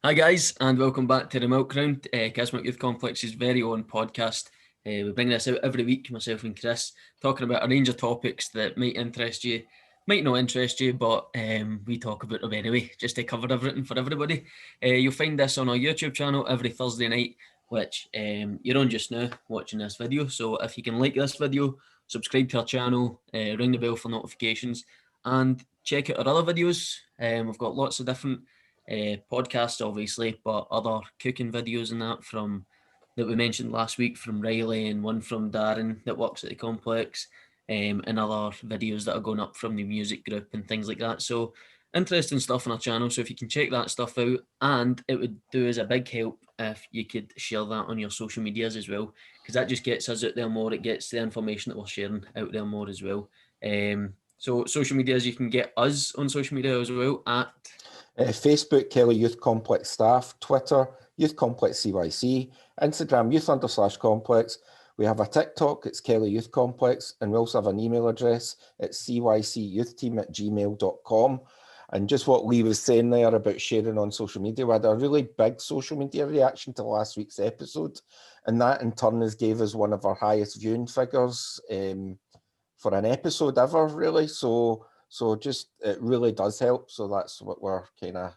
Hi guys, and welcome back to the Milk Round, Castlemilk Youth Complex's very own podcast. We bring this out every week, myself and Chris, talking about a range of topics that might interest you, might not interest you, but we talk about them anyway, just to cover everything for everybody. You'll find this on our YouTube channel every Thursday night, which you're on just now watching this video. So if you can like this video, subscribe to our channel, ring the bell for notifications, and check out our other videos. We've got lots of different podcasts, obviously, but other cooking videos and that from that we mentioned last week from Riley, and one from Darren that works at the complex, and other videos that are going up from the music group and things like that. So interesting stuff on our channel. So if you can check that stuff out, and it would do us a big help if you could share that on your social medias as well, because that just gets us out there more. It gets the information that we're sharing out there more as well. So social medias, you can get us on social media as well at Facebook, Kelly Youth Complex Staff, Twitter, Youth Complex CYC, Instagram, youth_complex. We have a TikTok, it's Kelly Youth Complex, and we also have an email address, it's cycyouthteam@gmail.com. And just what Lee was saying there about sharing on social media, we had a really big social media reaction to last week's episode, and that in turn has gave us one of our highest viewing figures for an episode ever, really. So just, it really does help. So that's what we're kind of,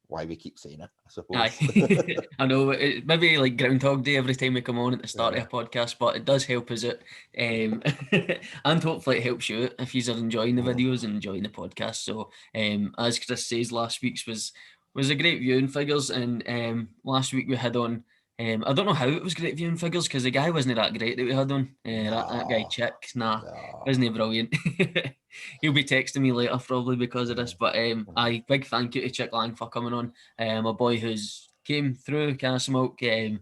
why we keep saying it, I suppose. Aye. I know, it maybe like Groundhog Day every time we come on at the start of a podcast, but it does help us out. And hopefully it helps you out if you are enjoying the videos and enjoying the podcast. So as Chris says, last week's was a great viewing figures, and last week we had on, I don't know how it was great viewing figures, because the guy wasn't that great that we had on. That guy Chick, wasn't he brilliant? He'll be texting me later probably because of this, but aye, big thank you to Chick Lang for coming on. A boy who's came through Castlemilk,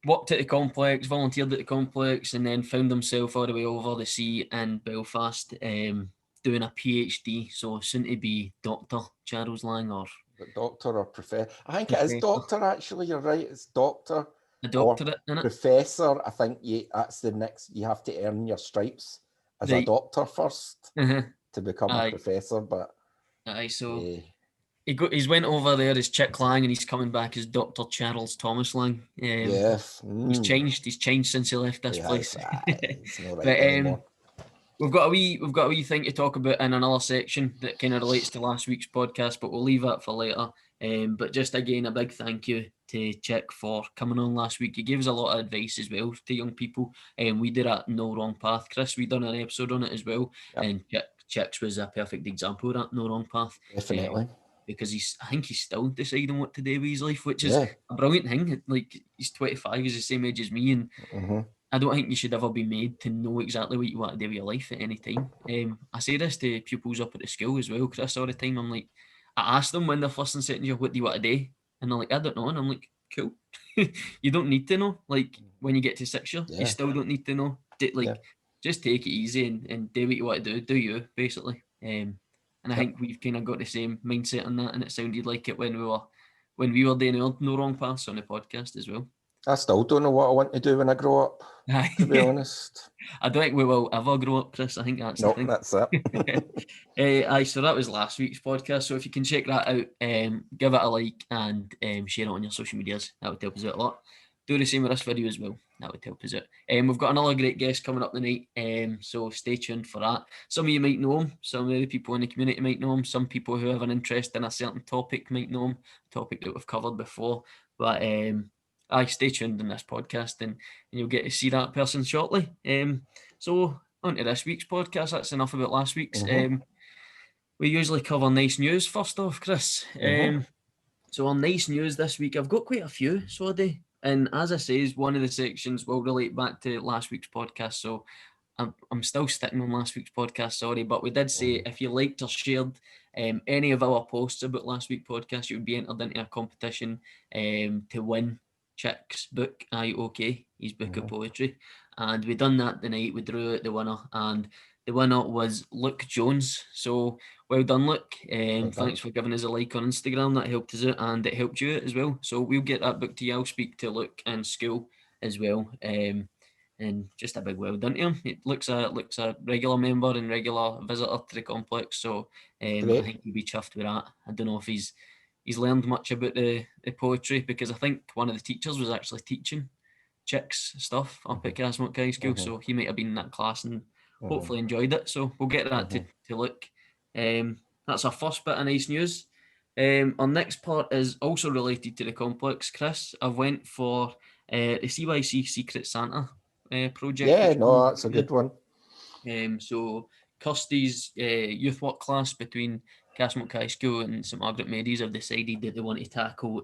worked at the complex, volunteered at the complex, and then found himself all the way over the sea in Belfast, doing a PhD, so soon to be Dr. Charles Lang, or doctor or professor. I think it is doctor, actually. You're right, it's doctor. A doctorate, or professor. I think that's the next, you have to earn your stripes as a doctor first to become a professor. But so he's went over there as Chick Lang, and he's coming back as Dr. Charles Thomas Lang. Yes, he's changed since he left this place. It's not right anymore. We've got a wee thing to talk about in another section that kind of relates to last week's podcast, but we'll leave that for later. But just again, a big thank you to Chick for coming on last week. He gave us a lot of advice as well to young people. We did a No Wrong Path. Chris, we done an episode on it as well, and Chick's was a perfect example of that No Wrong Path. Definitely. Because I think he's still deciding what to do with his life, which is a brilliant thing. Like, he's 25, he's the same age as me, and I don't think you should ever be made to know exactly what you want to do with your life at any time. I say this to pupils up at the school as well, Chris, all the time. I'm like, I ask them when they're first in second year, what do you want to do? And they're like, I don't know. And I'm like, cool. You don't need to know. Like, when you get to 6th year, you still don't need to know. Just take it easy and do what you want to do you, basically. And I think we've kind of got the same mindset on that, and it sounded like it when we were doing our No Wrong Paths on the podcast as well. I still don't know what I want to do when I grow up, to be honest. I don't think we will ever grow up, Chris. I think that's the thing. That's it. So that was last week's podcast. So if you can check that out, give it a like and share it on your social medias. That would help us out a lot. Do the same with this video as well. That would help us out. We've got another great guest coming up tonight, so stay tuned for that. Some of you might know him. Some of the people in the community might know him. Some people who have an interest in a certain topic might know him, a topic that we've covered before. But stay tuned in this podcast, and you'll get to see that person shortly. So on to this week's podcast. That's enough about last week's. We usually cover nice news first off, Chris. So on nice news this week, I've got quite a few, so I do. And as I say, one of the sections will relate back to last week's podcast. So I'm still sticking on last week's podcast, sorry. But we did say if you liked or shared any of our posts about last week's podcast, you would be entered into a competition to win Chick's book, IOK, his book of poetry. And we done that the night. We drew out the winner, and the winner was Luke Jones. So well done, Luke. Thanks for giving us a like on Instagram. That helped us out, and it helped you out as well. So we'll get that book to you. I'll speak to Luke in school as well. And just a big well done to him. It looks a regular member and regular visitor to the complex. So I think he'll be chuffed with that. I don't know if he's he's learned much about the poetry, because I think one of the teachers was actually teaching chicks stuff up at Castlemilk High School, so he might have been in that class and hopefully enjoyed it. So we'll get that to look. That's our first bit of nice news. Our next part is also related to the complex. Chris, I've went for the CYC Secret Santa project. Yeah, no, that's a good one. So Kirsty's youth work class between Castlemilk High School and St Margaret Mary's have decided that they want to tackle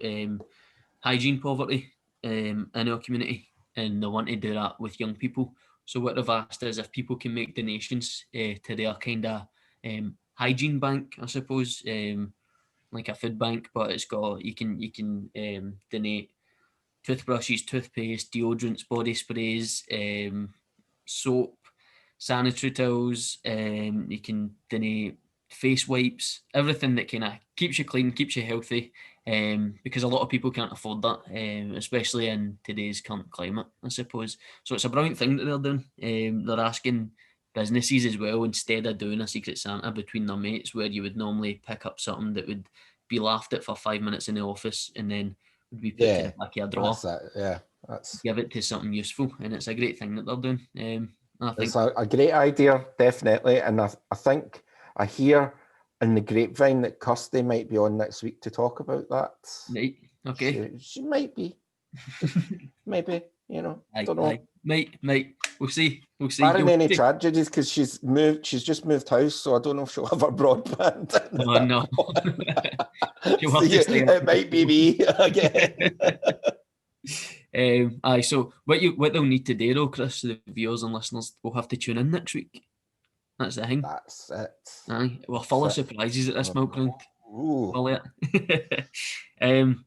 hygiene poverty in our community, and they want to do that with young people. So what they've asked is if people can make donations to their kind of hygiene bank, I suppose, like a food bank, but it's got you can donate toothbrushes, toothpaste, deodorants, body sprays, soap, sanitary towels. You can donate face wipes, everything that kind of keeps you clean, keeps you healthy. Because a lot of people can't afford that, especially in today's current climate, I suppose. So it's a brilliant thing that they're doing. They're asking businesses as well, instead of doing a Secret Santa between their mates, where you would normally pick up something that would be laughed at for 5 minutes in the office and then would be put to the back of your drawer. That's give it to something useful, and it's a great thing that they're doing. I think it's a great idea, definitely, and I think I hear in the grapevine that Kirsty might be on next week to talk about that. Right. Okay. She might be. Maybe, don't know. Might. We'll see. Barring any tragedies, because she's just moved house, so I don't know if she'll have her broadband. Oh no. It might be me again. So what they'll need to do though, Chris, the viewers and listeners will have to tune in next week. That's the thing. That's it. Aye, we're full of surprises at this milk round. Ooh. And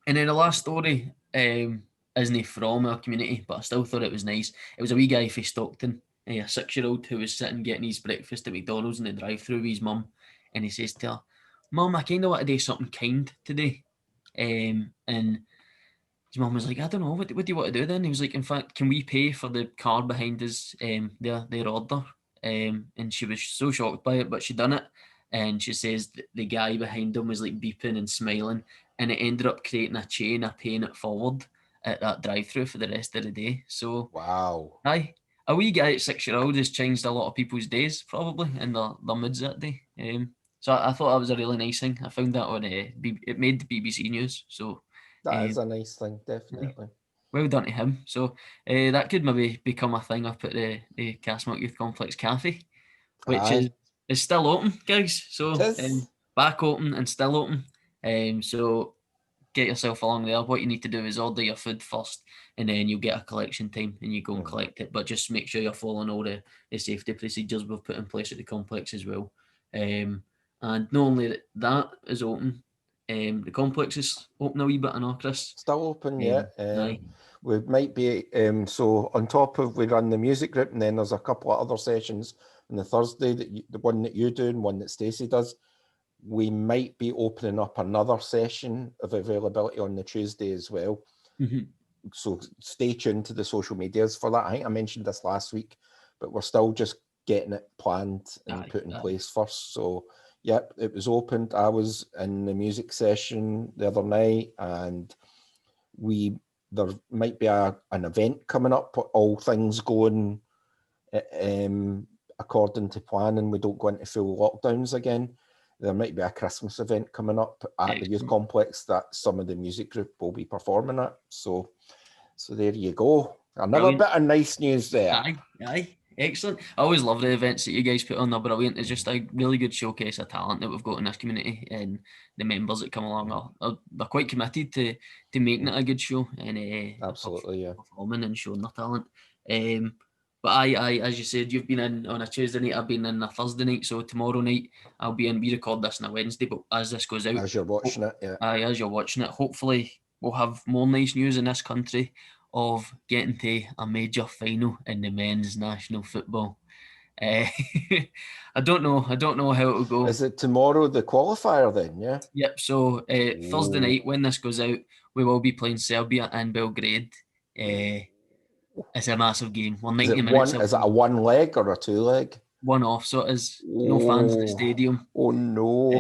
then the last story isn't from our community, but I still thought it was nice. It was a wee guy from Stockton, a 6-year-old who was sitting getting his breakfast at McDonald's in the drive-through with his mum, and he says to her, "Mum, I kind of want to do something kind today." And his mum was like, "I don't know, what do you want to do then?" He was like, "In fact, can we pay for the car behind us, their order?" And she was so shocked by it, but she done it. And she says the guy behind him was like beeping and smiling, and it ended up creating a chain of paying it forward at that drive-through for the rest of the day. So wow, aye, a wee guy at 6-year-old has changed a lot of people's days, probably, and their moods that day. So I thought that was a really nice thing. I found that on it made the BBC News. So that is a nice thing, definitely. Well done to him. So that could maybe become a thing up at the Castlemilk Youth Complex Cafe, which is still open, guys. So back open and still open. So get yourself along there. What you need to do is order your food first, and then you'll get a collection time and you go and collect it. But just make sure you're following all the safety procedures we've put in place at the complex as well. And not only that is open, the complex is open a wee bit, I know, Chris. Still open, yeah. We might be, so on top of we run the music group, and then there's a couple of other sessions on the Thursday, the one that you do and one that Stacey does. We might be opening up another session of availability on the Tuesday as well. So stay tuned to the social medias for that. I think I mentioned this last week, but we're still just getting it planned and put in place first. So yep, it was opened. I was in the music session the other night, and there might be an event coming up, all things going according to plan, and we don't go into full lockdowns again. There might be a Christmas event coming up at the youth complex that some of the music group will be performing at. So there you go. Another bit of nice news there. Aye. Excellent. I always love the events that you guys put on. They're brilliant. It's just a really good showcase of talent that we've got in this community, and the members that come along they're quite committed to making it a good show and absolutely, performing and showing their talent. But I, as you said, you've been in on a Tuesday night. I've been in a Thursday night. So tomorrow night I'll be in. We record this on a Wednesday, but as this goes out, as you're watching it, as you're watching it, hopefully we'll have more nice news in this country of getting to a major final in the men's national football. I don't know how it'll go. Is it tomorrow the qualifier then? Yeah. Yep. So Thursday night, when this goes out, we will be playing Serbia in Belgrade. It's a massive game. 190 minutes. Is it a one leg or a two leg? One off. So it is no fans in the stadium. Oh no.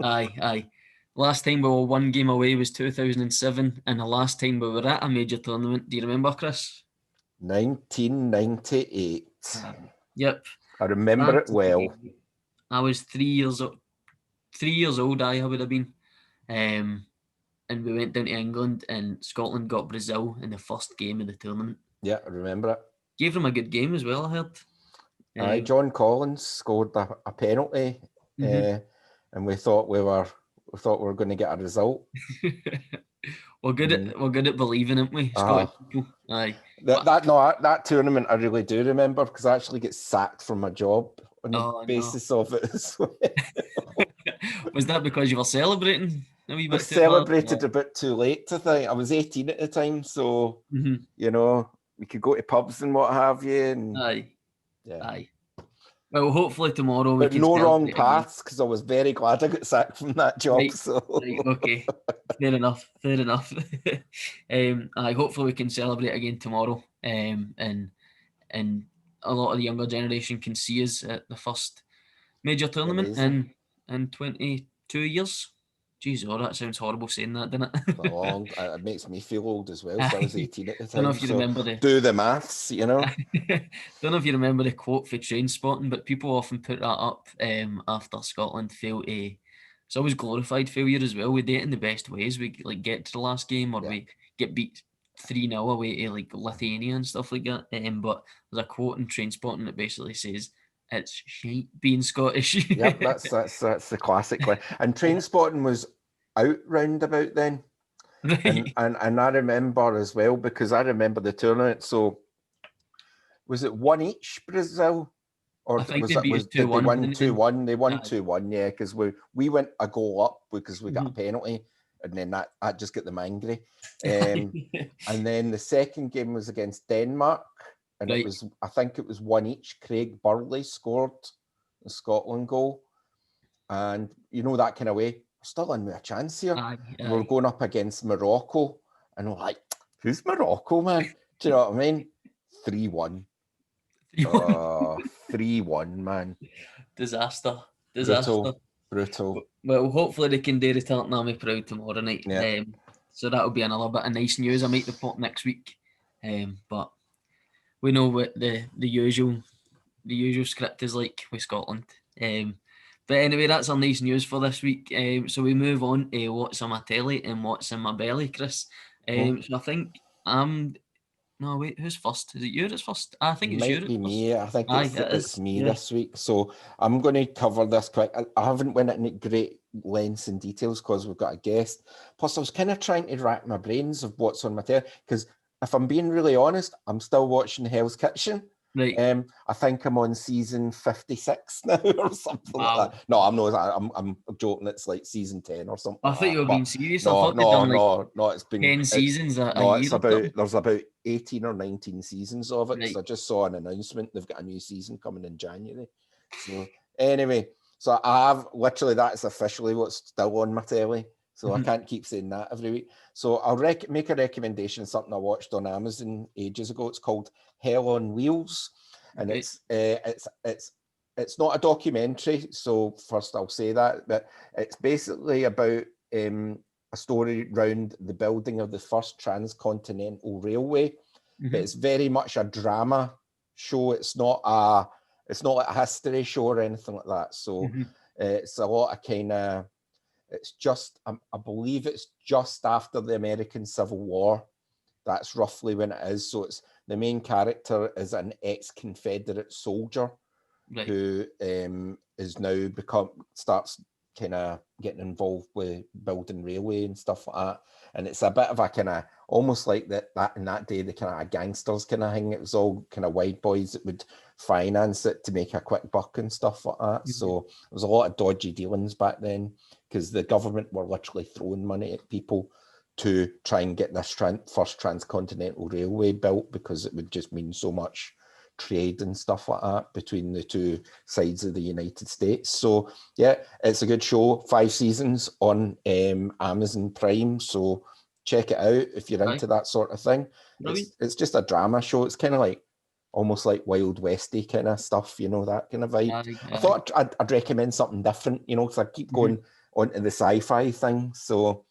Aye. Last time we were one game away was 2007, and the last time we were at a major tournament, do you remember, Chris? 1998. Yep. I remember it well. I was 3 years old. 3 years old, I would have been. And we went down to England, and Scotland got Brazil in the first game of the tournament. Yeah, I remember it. Gave them a good game as well, I heard. John Collins scored a penalty, and we thought we were going to get a result. We're good at believing, aren't we, Scottish people? Aye. That tournament I really do remember, because I actually get sacked from my job on the basis of it as well. Was that because you were celebrating a wee bit? I celebrated a bit too late, I think. I was 18 at the time, so you know, we could go to pubs and what have you. And aye. Well, hopefully tomorrow we but can. No wrong paths, because I was very glad I got sacked from that job. Right, okay, fair enough. Hopefully we can celebrate again tomorrow. And a lot of the younger generation can see us at the first major tournament in 22 years. Jeez, that sounds horrible saying that, doesn't it? It makes me feel old as well. So I was 18 at the time. Don't know if you remember do the maths, you know. Don't know if you remember the quote for train spotting, but people often put that up after Scotland fail to. It's always glorified failure as well. We do it in the best ways. We get to the last game, or we get beat 3-0 away to like Lithuania and stuff like that. But there's a quote in train spotting that basically says, "It's shite being Scottish." Yep, that's the classic one. And train spotting was out round about then. Right. And I remember as well, because I remember the tournament. So was it one each, Brazil? Or I think did they win 2-1? They won 2-1, yeah, because we went a goal up because we got a penalty, and then that just got them angry. And then the second game was against Denmark, and it was, I think it was one each. Craig Burley scored the Scotland goal, and you know, that kind of way, we're still in with a chance here. We're going up against Morocco, and we're like, who's Morocco, man? Do you know what I mean? 3-1. 3-1, man. Disaster. Brutal. Well, hopefully they can do the Tartan Army proud tomorrow night. Yeah. So that'll be another bit of nice news. I might report next week. But we know what the usual script is like with Scotland. But anyway, that's our nice news for this week. So we move on to what's on my telly and what's in my belly, Chris. So I think no, wait, who's first? Is it you that's first? I think it's you. Might be me. I think it's me this week. So I'm going to cover this quick. I haven't went into great lengths and details because we've got a guest. Plus, I was kind of trying to rack my brains of what's on my telly, because if I'm being really honest, I'm still watching Hell's Kitchen. Right. I think I'm on season 56 now or something like that. No, I'm not. I'm joking. It's like season 10 or something. I thought you were being serious. No. It's been 10 seasons. There's about 18 or 19 seasons of it. Right. So I just saw an announcement. They've got a new season coming in January. So anyway, so I have literally, that's officially what's still on my telly. So I can't keep saying that every week. So I'll make a recommendation, something I watched on Amazon ages ago. It's called Hell on Wheels, and it's not a documentary. So first I'll say that, but it's basically about a story around the building of the first transcontinental railway. But it's very much a drama show. It's not like a history show or anything like that. So it's a lot of kind of. It's just, I believe it's just after the American Civil War. That's roughly when it is. So it's the main character is an ex-Confederate soldier who is now starts kind of getting involved with building railway and stuff like that. And it's a bit of a kind of almost like that in that day, the kind of gangsters kind of thing. It was all kind of white boys that would finance it to make a quick buck and stuff like that. So there was a lot of dodgy dealings back then, because the government were literally throwing money at people to try and get this first transcontinental railway built, because it would just mean so much trade and stuff like that between the two sides of the United States. So yeah, it's a good show. 5 seasons on Amazon Prime, so check it out if you're into that sort of thing. It's just a drama show. It's kind of like almost like Wild Westy kind of stuff, you know, that kind of vibe. I thought I'd recommend something different, you know, because I keep going onto the sci-fi thing. So,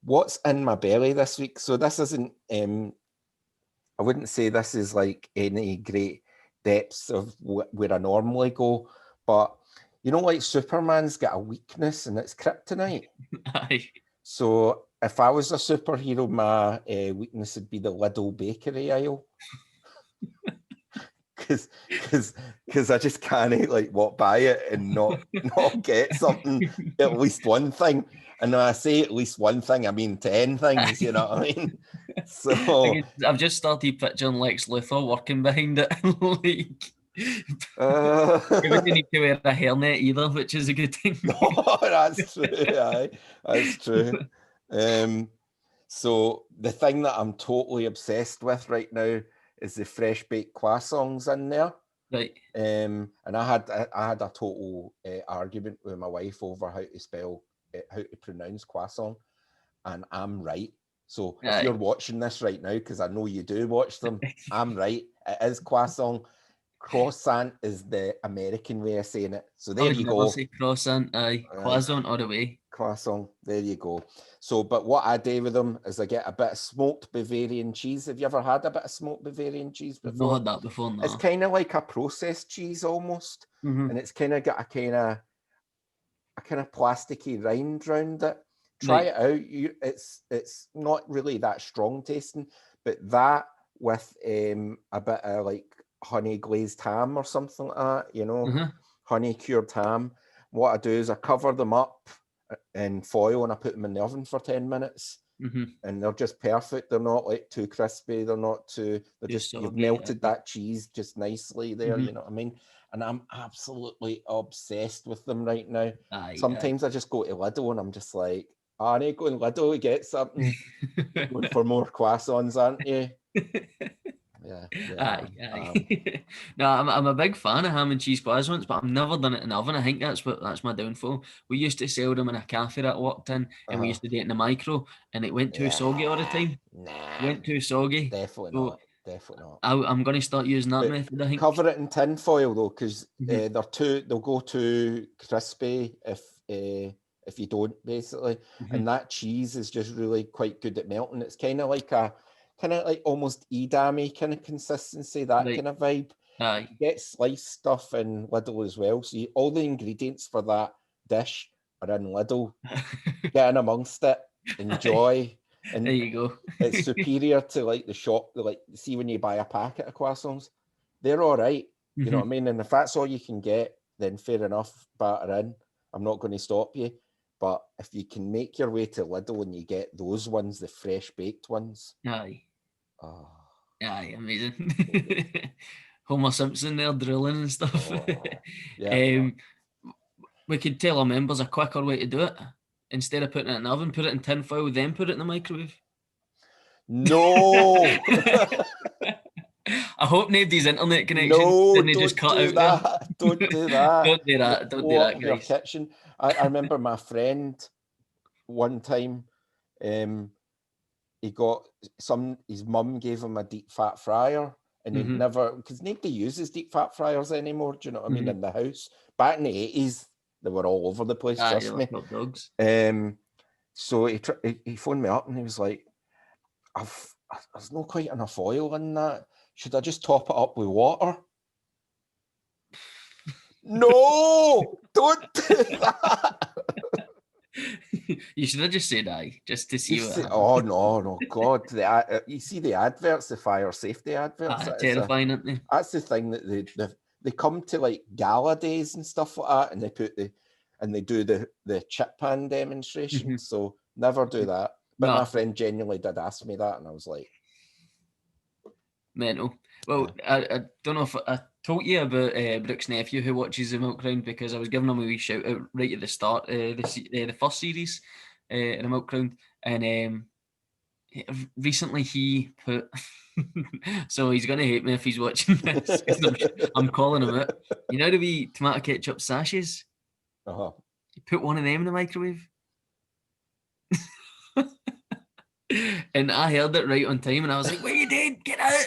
what's in my belly this week? So this isn't. I wouldn't say this is like any great depths of where I normally go, but you know, like Superman's got a weakness and it's kryptonite. Aye. So if I was a superhero, my weakness would be the Lidl bakery aisle. Because I just can't like walk by it and not get something, at least one thing. And when I say at least one thing, I mean 10 things, you know what I mean? So I've just started picturing Lex Luthor working behind it. Like, he wouldn't need to wear a hairnet either, which is a good thing. no, that's true. Aye, that's true. So the thing that I'm totally obsessed with right now is the fresh baked croissants in there. Right. And I had a total argument with my wife over how to spell, how to pronounce croissant, and I'm right. So if you're watching this right now, because I know you do watch them, I'm right. It is croissant. Croissant is the American way of saying it. So there you go. Say croissant, croissant all the way. Croissant, there you go. So, but what I do with them is I get a bit of smoked Bavarian cheese. Have you ever had a bit of smoked Bavarian cheese before? I've not had that before, no. It's kind of like a processed cheese almost, and it's kind of got a kind of plasticky rind around it. Try it out. It's not really that strong tasting, but that with a bit of like honey glazed ham or something like that, you know, honey cured ham. What I do is I cover them up in foil and I put them in the oven for 10 minutes, and they're just perfect. They're not like too crispy. They're not too. They're just you've melted that cheese just nicely there. You know what I mean? And I'm absolutely obsessed with them right now. Sometimes I just go to Lidl and I'm just like, I need to go to Lidl to get something. Going for more croissants, aren't you? Yeah. No, I'm a big fan of ham and cheese croissants, but I've never done it in the oven. I think that's my downfall. We used to sell them in a cafe that I worked in, and we used to do it in the micro, and it went too soggy all the time. Went too soggy. Definitely not. I'm going to start using that method, I think. Cover it in tin foil though, because they'll go too crispy if you don't, basically. And that cheese is just really quite good at melting. It's kind of like almost edamame kind of consistency, that kind of vibe. You get sliced stuff in Lidl as well, so all the ingredients for that dish are in Lidl. Get in amongst it, enjoy. And there you go. It's superior to like the shop. Like, see, when you buy a packet of croissants, they're all right. You know what I mean? And if that's all you can get, then fair enough, batter in. I'm not going to stop you. But if you can make your way to Lidl and you get those ones, the fresh baked ones. Aye, amazing. Homer Simpson there drilling and stuff. We could tell our members a quicker way to do it. Instead of putting it in the oven, put it in tin foil, then put it in the microwave. No. I hope nobody's internet connection didn't just cut out there. Don't do that. Don't do that. Don't do that, guys. Your kitchen. I remember my friend one time, he got his mum gave him a deep fat fryer, and he'd never, because nobody uses deep fat fryers anymore, do you know what I mean, in the house. Back in the 80s, they were all over the place, trust me. Dogs. So he phoned me up and he was like, there's not quite enough oil in that. Should I just top it up with water? No, don't do that. You should have just said aye, just to see what happens. Oh, no, God. You see the adverts, the fire safety adverts? Terrifying, aren't they? That's the thing that they come to like gala days and stuff like that, and they do the chip pan demonstration. So never do that. But my friend genuinely did ask me that, and I was like, mental. Well, I don't know if I told you about Brooke's nephew who watches the Milk Round, because I was giving him a wee shout out right at the start, the first series in the Milk Round, and recently he put so he's gonna hate me if he's watching this, 'cause I'm calling him out. You know the wee tomato ketchup sachets? He put one of them in the microwave. And I heard it right on time, and I was like, "What are you doing? Get out!"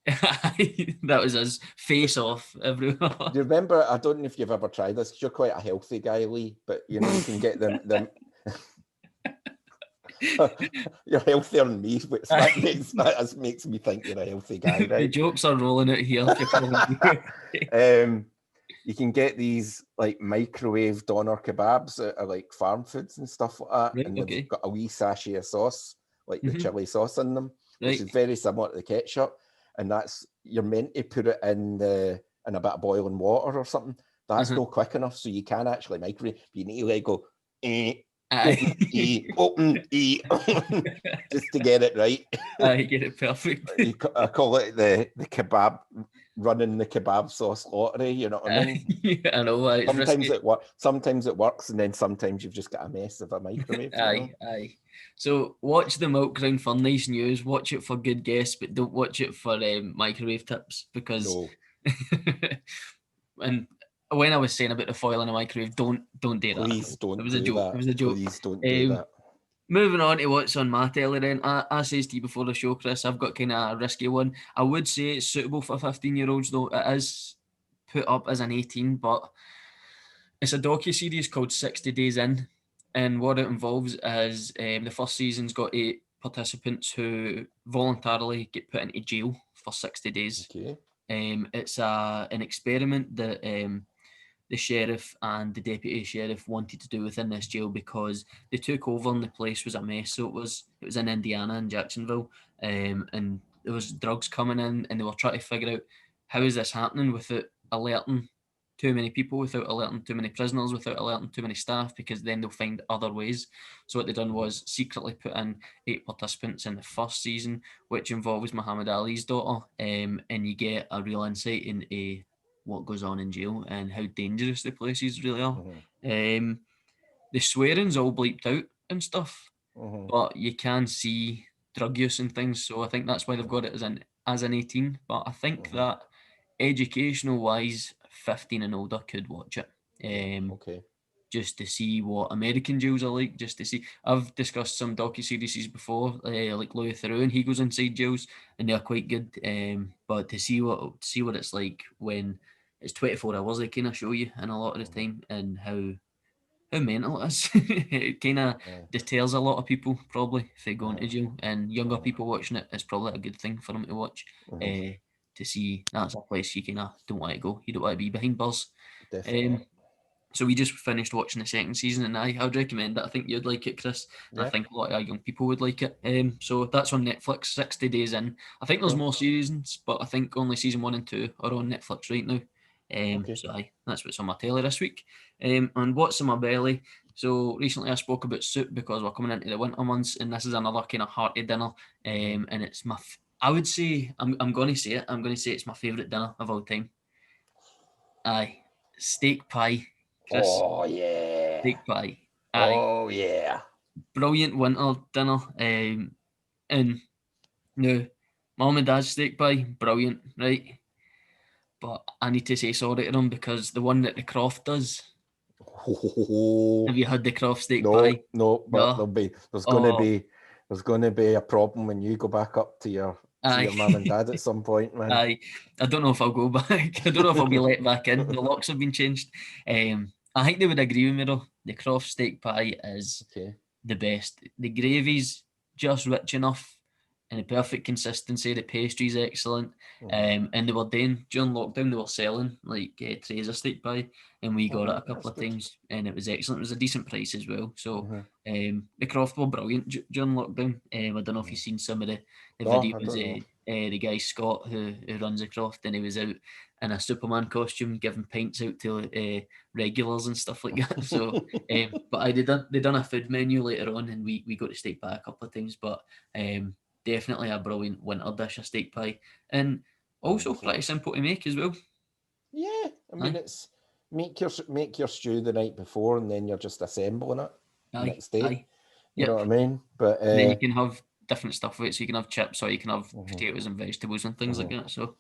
That was his face off everywhere. Do you remember? I don't know if you've ever tried this. 'Cause you're quite a healthy guy, Lee. But you know, you can get them. You're healthier than me, which that makes me think you're a healthy guy, The right? jokes are rolling out here. You can get these like microwave doner kebabs at like farm foods and stuff like that, Right, and okay. they've got a wee sachet of sauce, like the chili sauce in them, which Right. is very similar to the ketchup. And that's you're meant to put it in a bit of boiling water or something. That's not quick enough, so you can actually microwave. You need to like go open, just to get it right. I get it perfect. I call it the kebab, running the kebab sauce lottery. You know what I mean? I know. It's Sometimes it works, and then sometimes you've just got a mess of a microwave. Aye. So watch the milk round for nice news. Watch it for good guests, but don't watch it for microwave tips because. No. And when I was saying about the foil in a microwave, don't do that. Please don't. It was a joke. It was a joke. Please don't do that. Moving on to what's on my telly then. I says to you before the show, Chris, I've got kind of a risky one. I would say it's suitable for 15-year-olds, though. It is put up as an 18, but it's a docu-series called 60 Days In. And what it involves is the first season's got 8 participants who voluntarily get put into jail for 60 days. Okay. It's an experiment that the sheriff and the deputy sheriff wanted to do within this jail because they took over and the place was a mess. So it was in Indiana in Jacksonville, and there was drugs coming in, and they were trying to figure out how is this happening without alerting too many people, without alerting too many prisoners, without alerting too many staff, because then they'll find other ways. So what they done was secretly put in 8 participants in the first season, which involves Muhammad Ali's daughter, and you get a real insight into what goes on in jail and how dangerous the places really are. The swearing's all bleeped out and stuff, but you can see drug use and things. So I think that's why they've got it as an 18. But I think that educational wise, 15 and older could watch it. Okay. Just to see what American jails are like, just to see. I've discussed some docu-series before, like Louis Theroux, and he goes inside jails, and they're quite good. But to see what it's like when it's 24 hours, they kind of show you in a lot of the time, and how mental it is. It kind of deters a lot of people probably if they go into jail, and younger people watching it, it's probably a good thing for them to watch. To see that's a place you kind of don't want to go. You don't want to be behind bars. Definitely. So we just finished watching the second season, and I would recommend it. I think you'd like it, Chris. I think a lot of young people would like it. So that's on Netflix, 60 Days In. I think there's more seasons, but I think only season 1 and 2 are on Netflix right now. So that's what's on my telly this week. And what's in my belly? So recently I spoke about soup because we're coming into the winter months, and this is another kind of hearty dinner. And it's I would say, I'm going to say it. I'm going to say it's my favourite dinner of all time. Aye, steak pie. Chris. Oh yeah. Steak pie. Aye. Oh yeah. Brilliant winter dinner. And no, mum and dad's steak pie, brilliant, right? But I need to say sorry to them because the one that the Croft does. Have you had the Croft steak pie? No, but there's going to be a problem when you go back up to your mum and dad at some point, man. I don't know if I'll go back. I don't know if I'll be let back in. The locks have been changed. I think they would agree with me though. The Croft steak pie is the best. The gravy's just rich enough and the perfect consistency. The pastry's excellent. And they were doing during lockdown. They were selling like trays of steak pie, and we got it a couple of times, and it was excellent. It was a decent price as well. So the Croft were brilliant during lockdown. I don't know if you've seen some of the videos. The guy Scott who runs the Croft, and he was out in a Superman costume giving pints out to regulars and stuff like that. So, but they done a food menu later on, and we got to steak pie a couple of times. But definitely a brilliant winter dish, a steak pie, and also pretty simple to make as well. Yeah, I mean it's make your stew the night before, and then you're just assembling it the next day. You know what I mean? But then you can have different stuff with it. So you can have chips, or you can have potatoes and vegetables and things like that. So,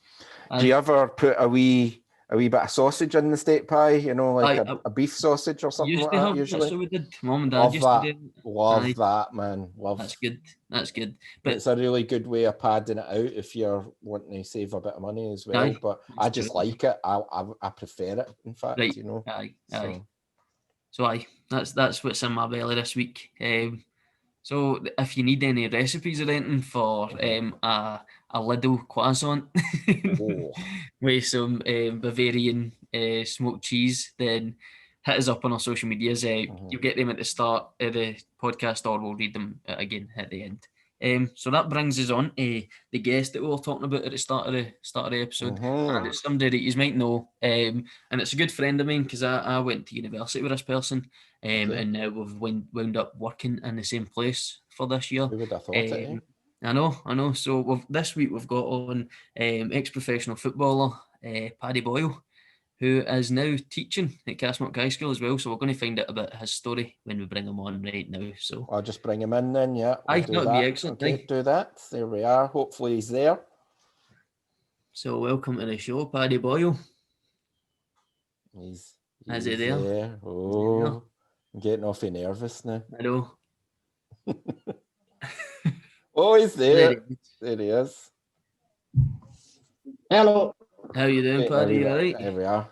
do you ever put a wee a wee bit of sausage in the steak pie, you know, like a beef sausage or something used like to that have usually. that, so we did. Mum and Dad Love used that. to do. Love that, man. Love. That's good. That's good. But it's a really good way of padding it out if you're wanting to save a bit of money as well. Aye, but I just true. like it. I prefer it, in fact, Right. you know. Aye. So aye, that's what's in my belly this week. So if you need any recipes or anything for a little croissant with some Bavarian smoked cheese, then hit us up on our social medias. You'll get them at the start of the podcast, or we'll read them again at the end. So that brings us on to the guest that we were talking about at the start of the episode, and it's somebody that you might know, and it's a good friend of mine because I went to university with this person, and now we've wound up working in the same place for this year. Who would have thought it? I know. So this week we've got on ex-professional footballer Paddy Boyle, who is now teaching at Castlemilk High School as well. So we're going to find out about his story when we bring him on right now. So I'll just bring him in then. Yeah, that would be excellent. Okay, do that. There we are. Hopefully he's there. So welcome to the show, Paddy Boyle. He's Is he there? Oh, I'm getting awfully nervous now. I know. Oh, he's there. There he is. Hello. How you doing, Paddy? All right? There we are.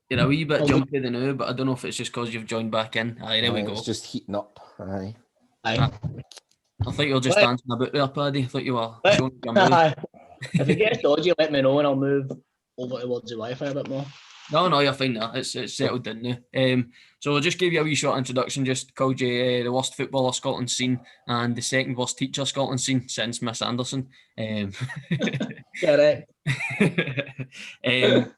You're a wee bit jumpy the now, but I don't know if it's just because you've joined back in. Aye, there we go. It's just heating up. Aye. I thought you were just dancing a bit there, Paddy. I thought you were showing your move. If it gets dodgy, let me know and I'll move over towards the Wi-Fi a bit more. No, you're fine now. It's settled in now. So I'll just give you a wee short introduction. Just called you the worst footballer Scotland's seen and the second worst teacher Scotland's seen since Miss Anderson. Correct.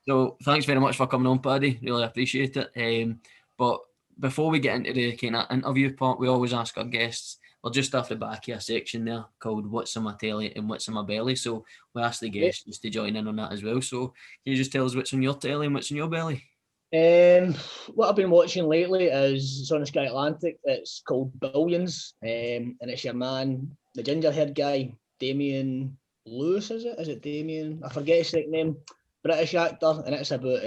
So thanks very much for coming on, Paddy. Really appreciate it. But before we get into the kind of interview part, we always ask our guests, we're just off the back of a section there called What's in My Telly and What's in My Belly. So we asked the guests just to join in on that as well. So can you just tell us what's in your telly and what's in your belly? What I've been watching lately is it's on Sky Atlantic. It's called Billions, and it's your man, the ginger haired guy, Damien Lewis, is it? Is it Damien? I forget his nickname. British actor, and it's about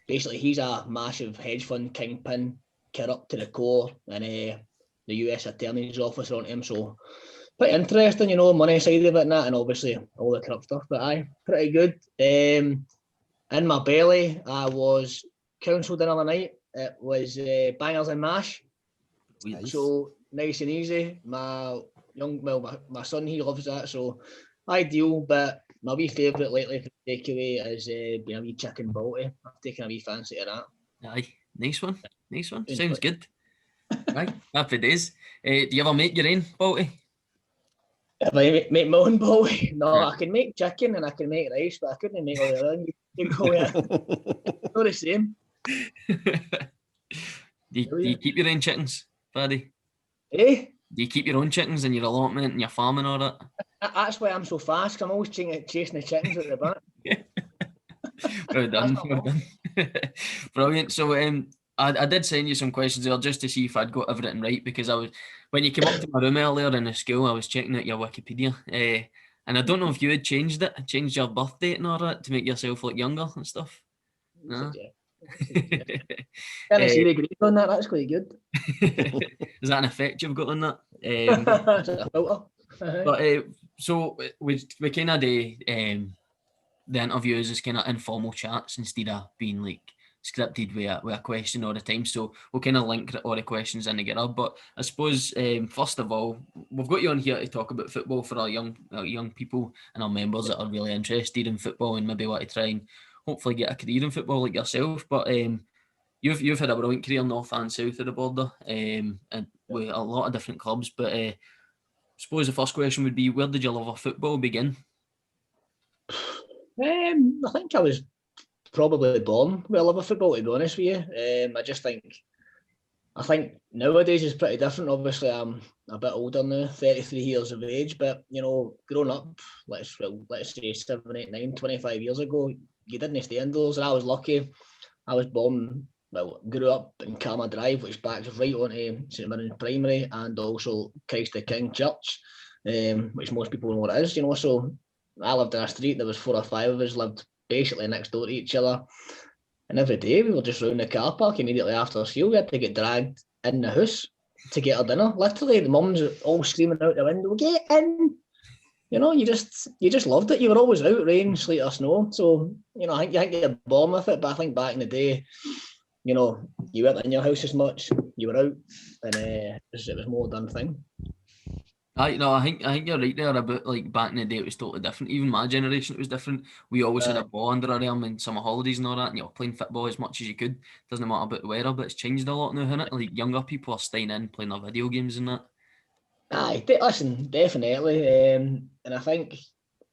basically he's a massive hedge fund kingpin, corrupt to the core, and the US Attorney's Office on him. So pretty interesting, you know, money side of it and that, and obviously all the corrupt stuff. But aye, pretty good. In my belly, I was counselled the other night. It was bangers and mash. Nice. So nice and easy. My son, he loves that, so ideal. But my wee favourite lately for takeaway is being a wee chicken balti. I've taken a wee fancy to that. Aye, nice one. Sounds good. Right, happy days. Do you ever make your own balti? If I make my own balti? No, I can make chicken and I can make rice, but I couldn't make all the own. It's not the same. Do you keep your own chickens, Paddy? Eh? Do you keep your own chickens in your allotment and your farm and all that? That's why I'm so fast. I'm always chasing the chickens at the back. Well done. Brilliant. So I did send you some questions there just to see if I'd got everything right, because when you came up to my room earlier in the school, I was checking out your Wikipedia, and I don't know if you had changed your birth date and all that to make yourself look younger and stuff. No? Can I see the grade on that? That's quite good. Is that an effect you've got on that? But so we kind of do the interviews as kind of informal chats instead of being like scripted with a question all the time. So we'll kind of link all the questions in together. But I suppose first of all, we've got you on here to talk about football for our young people and our members that are really interested in football and maybe want to try and hopefully get a career in football like yourself. But you've had a brilliant career north and south of the border, and with a lot of different clubs. But I suppose the first question would be, where did your love of football begin? I think I was probably born with a love of football, to be honest with you. I think nowadays is pretty different. Obviously, I'm a bit older now, 33 years of age, but you know, growing up, let's say 7, 8, 9, 25 years ago, you didn't stay indoors, and I was lucky. I was grew up in Calma Drive, which backs right onto St Mirren's Primary and also Christ the King Church, which most people know what it is, you know. So I lived in a street, there was 4 or 5 of us, lived basically next door to each other. And every day we were just round the car park immediately after school. We had to get dragged in the house to get our dinner. Literally, the mums were all screaming out the window, "Get in!" You know, you just loved it. You were always out, rain, sleet or snow. So, you know, I think you're born with it. But I think back in the day, you know, you weren't in your house as much. You were out, and it was more done thing. I think you're right there about like back in the day it was totally different. Even my generation it was different. We always had a ball under our arm in summer holidays and all that, and you're playing football as much as you could. Doesn't matter about the weather, but it's changed a lot now, hasn't it? Like younger people are staying in playing their video games and that. Aye, listen, definitely. And I think,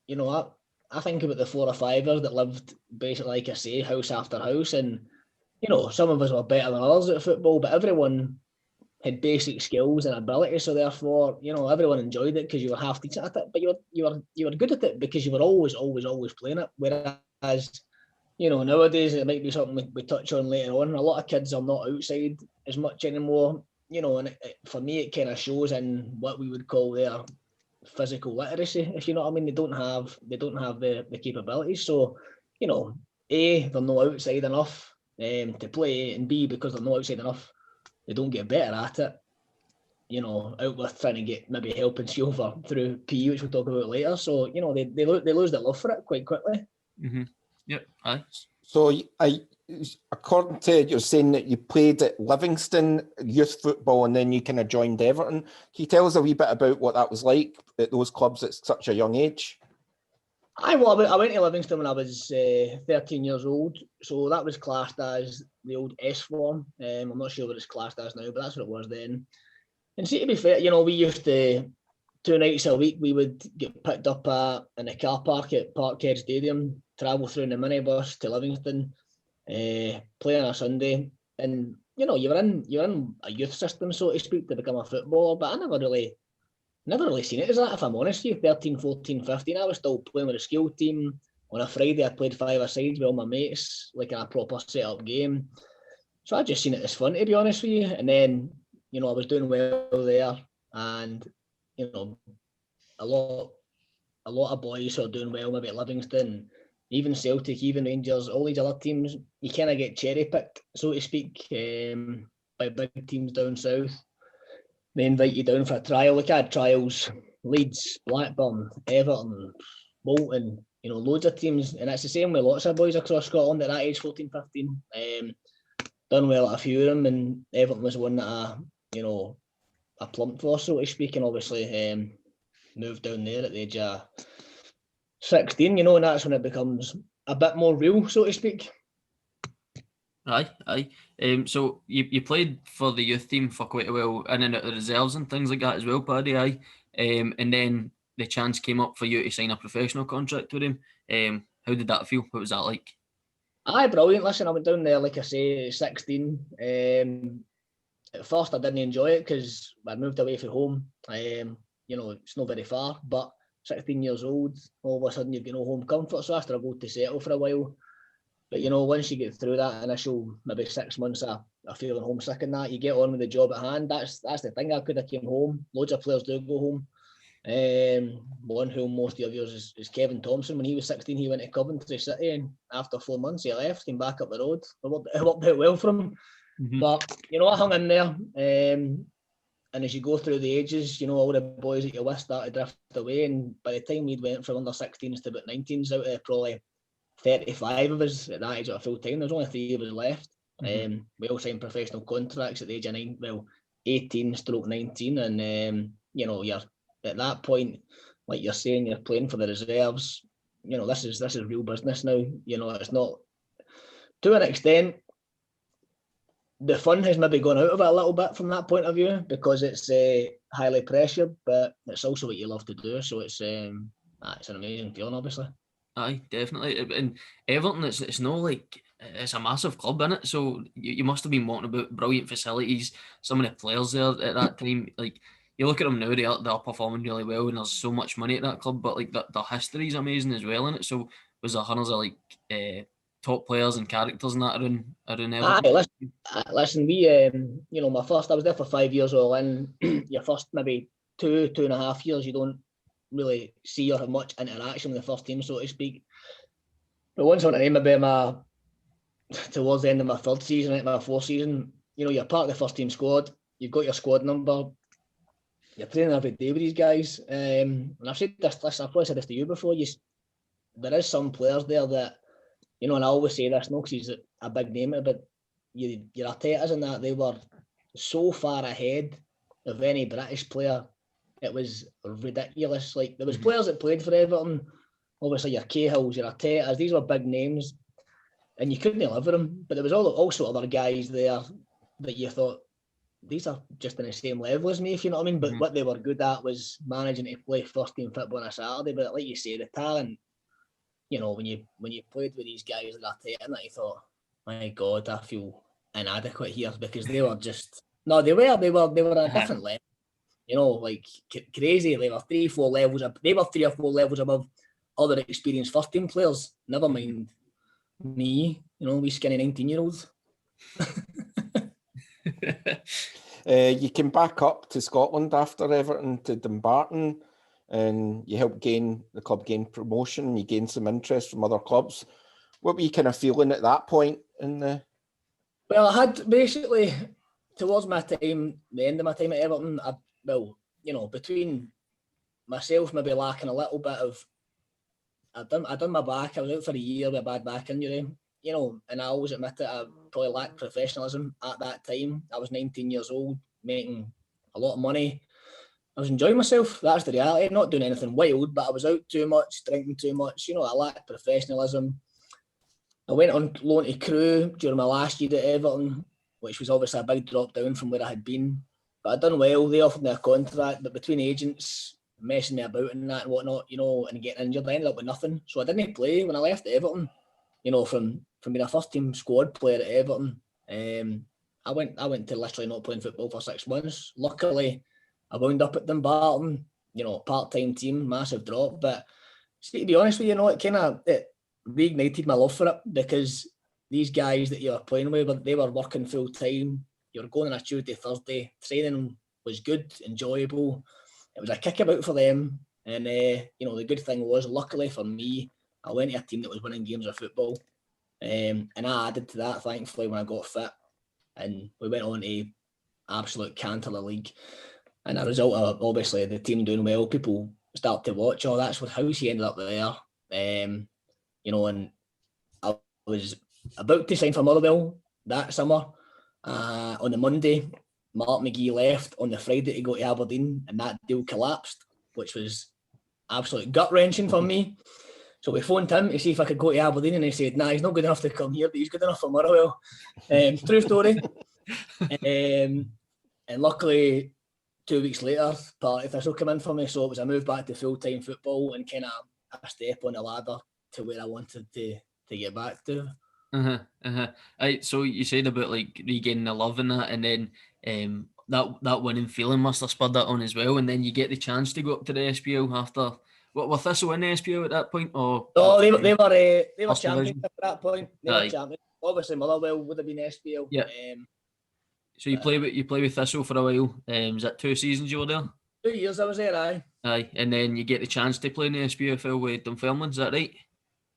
you know, I think about the 4 or 5ers that lived basically, like I say, house after house, and you know, some of us were better than others at football, but everyone had basic skills and ability, so therefore, you know, everyone enjoyed it because you were half decent at it, but you were good at it because you were always playing it. Whereas, you know, nowadays it might be something we touch on later on. A lot of kids are not outside as much anymore, you know, and for me it kind of shows in what we would call their physical literacy, if you know what I mean. They don't have the capabilities, so you know, A, they're not outside enough to play, and B, because they're not outside enough, they don't get better at it, you know, out with trying to get maybe help and silver through PE, which we'll talk about later. So, you know, they lose their love for it quite quickly. Mm-hmm. Yep. Aye. So, according to you're saying that you played at Livingston youth football and then you kind of joined Everton. Can you tell us a wee bit about what that was like at those clubs at such a young age? I went to Livingston when I was 13 years old, so that was classed as the old S form. I'm not sure what it's classed as now, but that's what it was then. And see, to be fair, you know, we used to 2 nights a week we would get picked up in a car park at Parkhead Stadium, travel through in the minibus to Livingston, play on a Sunday, and you know, you're in a youth system, so to speak, to become a footballer. But I never really seen it as that, if I'm honest with you. 13, 14, 15, I was still playing with the school team. On a Friday, I played 5-a-side with all my mates, like in a proper set-up game. So I just seen it as fun, to be honest with you. And then, you know, I was doing well there, and you know, a lot of boys who are doing well, maybe at Livingston, even Celtic, even Rangers, all these other teams, you kind of get cherry-picked, so to speak, by big teams down south. They invite you down for a trial. Like I had trials, Leeds, Blackburn, Everton, Bolton, you know, loads of teams. And it's the same with lots of boys across Scotland at that age, 14, 15. Done well at a few of them, and Everton was one that I plumped for, so to speak, and obviously moved down there at the age of 16, you know, and that's when it becomes a bit more real, so to speak. Aye. So you played for the youth team for quite a while, and then at the reserves and things like that as well, Paddy. Aye. And then the chance came up for you to sign a professional contract with him. How did that feel? What was that like? Aye, brilliant. Listen, I went down there, like I say, 16. At first, I didn't enjoy it because I moved away from home. You know, it's not very far, but 16 years old, all of a sudden you've got no home comfort, so I struggled to settle for a while. But, you know, once you get through that initial maybe 6 months of feeling homesick and that, you get on with the job at hand. That's the thing. I could have came home. Loads of players do go home. One who most of yours is Kevin Thompson. When he was 16, he went to Coventry City, and after 4 months he left, came back up the road. It worked out well for him. Mm-hmm. But, you know, I hung in there. And as you go through the ages, you know, all the boys that you're with start to drift away. And by the time we went from under 16s to about 19s, out of probably 35 of us at that age at full time, there's only 3 of us left. Mm-hmm. We all signed professional contracts at the age of 18/19, and you know, you're at that point, like you're saying, you're playing for the reserves. You know, this is real business now. You know, it's not, to an extent, the fun has maybe gone out of it a little bit from that point of view, because it's highly pressured, but it's also what you love to do. So it's an amazing feeling, obviously. Aye, definitely. And Everton, it's not like, it's a massive club, isn't it? So you must have been wanting about brilliant facilities. Some of the players there at that time, like, you look at them now, they're performing really well, and there's so much money at that club, but like their history is amazing as well, in it. So was there hundreds of like top players and characters and that around Everton? Aye, listen, we you know, I was there for 5 years all in. Your first maybe 2.5 years, you don't really see or have much interaction with the first team, so to speak. But once on maybe towards the end of my third season, like my fourth season, you're part of the first team squad. You've got your squad number. You're training every day with these guys. And I've said this, I've probably said this to you before. There is some players there that, and I always say this, no, because he's a big name, but your Artetas and that, they were so far ahead of any British player. It was ridiculous. Like, there was players that played for Everton, obviously your Cahills, your Artetas, these were big names, and you couldn't live with them. But there was also other guys there that you thought, these are just in the same level as me, if you know what I mean. But what they were good at was managing to play first team football on a Saturday. But like you say, the talent, when you played with these guys like Arteta, and that, you thought, my God, I feel inadequate here, because they were just they were on a different level. Like crazy. They were 3-4 levels up. They were 3 or 4 levels above other experienced first team players. Never mind me, we skinny 19-year-olds. You came back up to Scotland after Everton to Dumbarton, and you helped the club gain promotion. You gained some interest from other clubs. What were you kind of feeling at that point in the? Well, I had basically towards the end of my time at Everton. Between myself maybe lacking a little bit of, I done my back. I was out for a year with a bad back injury. And I always admit it, I probably lacked professionalism at that time. I was 19 years old, making a lot of money. I was enjoying myself. That's the reality. Not doing anything wild, but I was out too much, drinking too much. I lacked professionalism. I went on loan to Crewe during my last year at Everton, which was obviously a big drop down from where I had been. But I'd done well. They offered me a contract, but between agents messing me about and that and whatnot, and getting injured, I ended up with nothing. So I didn't play when I left Everton. From being a first team squad player at Everton, I went to literally not playing football for 6 months. Luckily, I wound up at Dumbarton, part-time team, massive drop. But see, to be honest with you, it reignited my love for it, because these guys that you were playing with, they were working full time. You were going on a Tuesday, Thursday. Training was good, enjoyable. It was a kickabout for them. And, the good thing was, luckily for me, I went to a team that was winning games of football. And I added to that, thankfully, when I got fit. And we went on to absolute canter the league. And a result of, obviously, the team doing well, people start to watch, that's how she ended up there. And I was about to sign for Motherwell that summer. On the Monday, Mark McGee left. On the Friday to go to Aberdeen, and that deal collapsed, which was absolute gut-wrenching for me. So we phoned him to see if I could go to Aberdeen, and he said, nah, he's not good enough to come here, but he's good enough for Motherwell. True story. And luckily, 2 weeks later, Paddy Thistle came in for me, so it was a move back to full-time football and kind of a step on the ladder to where I wanted to get back to. Right, so you said about like regaining the love in that, and then that winning feeling must have spurred that on as well, and then you get the chance to go up to the SPL after. What were Thistle in the SPL at that point? Or no, they were champions at that point. They were champions. Obviously, Motherwell would have been SPL. Yeah. So you play with Thistle for a while. Was that 2 seasons you were there? 2 years I was there, aye. Aye, and then you get the chance to play in the SPFL with Dunfermline. Is that right?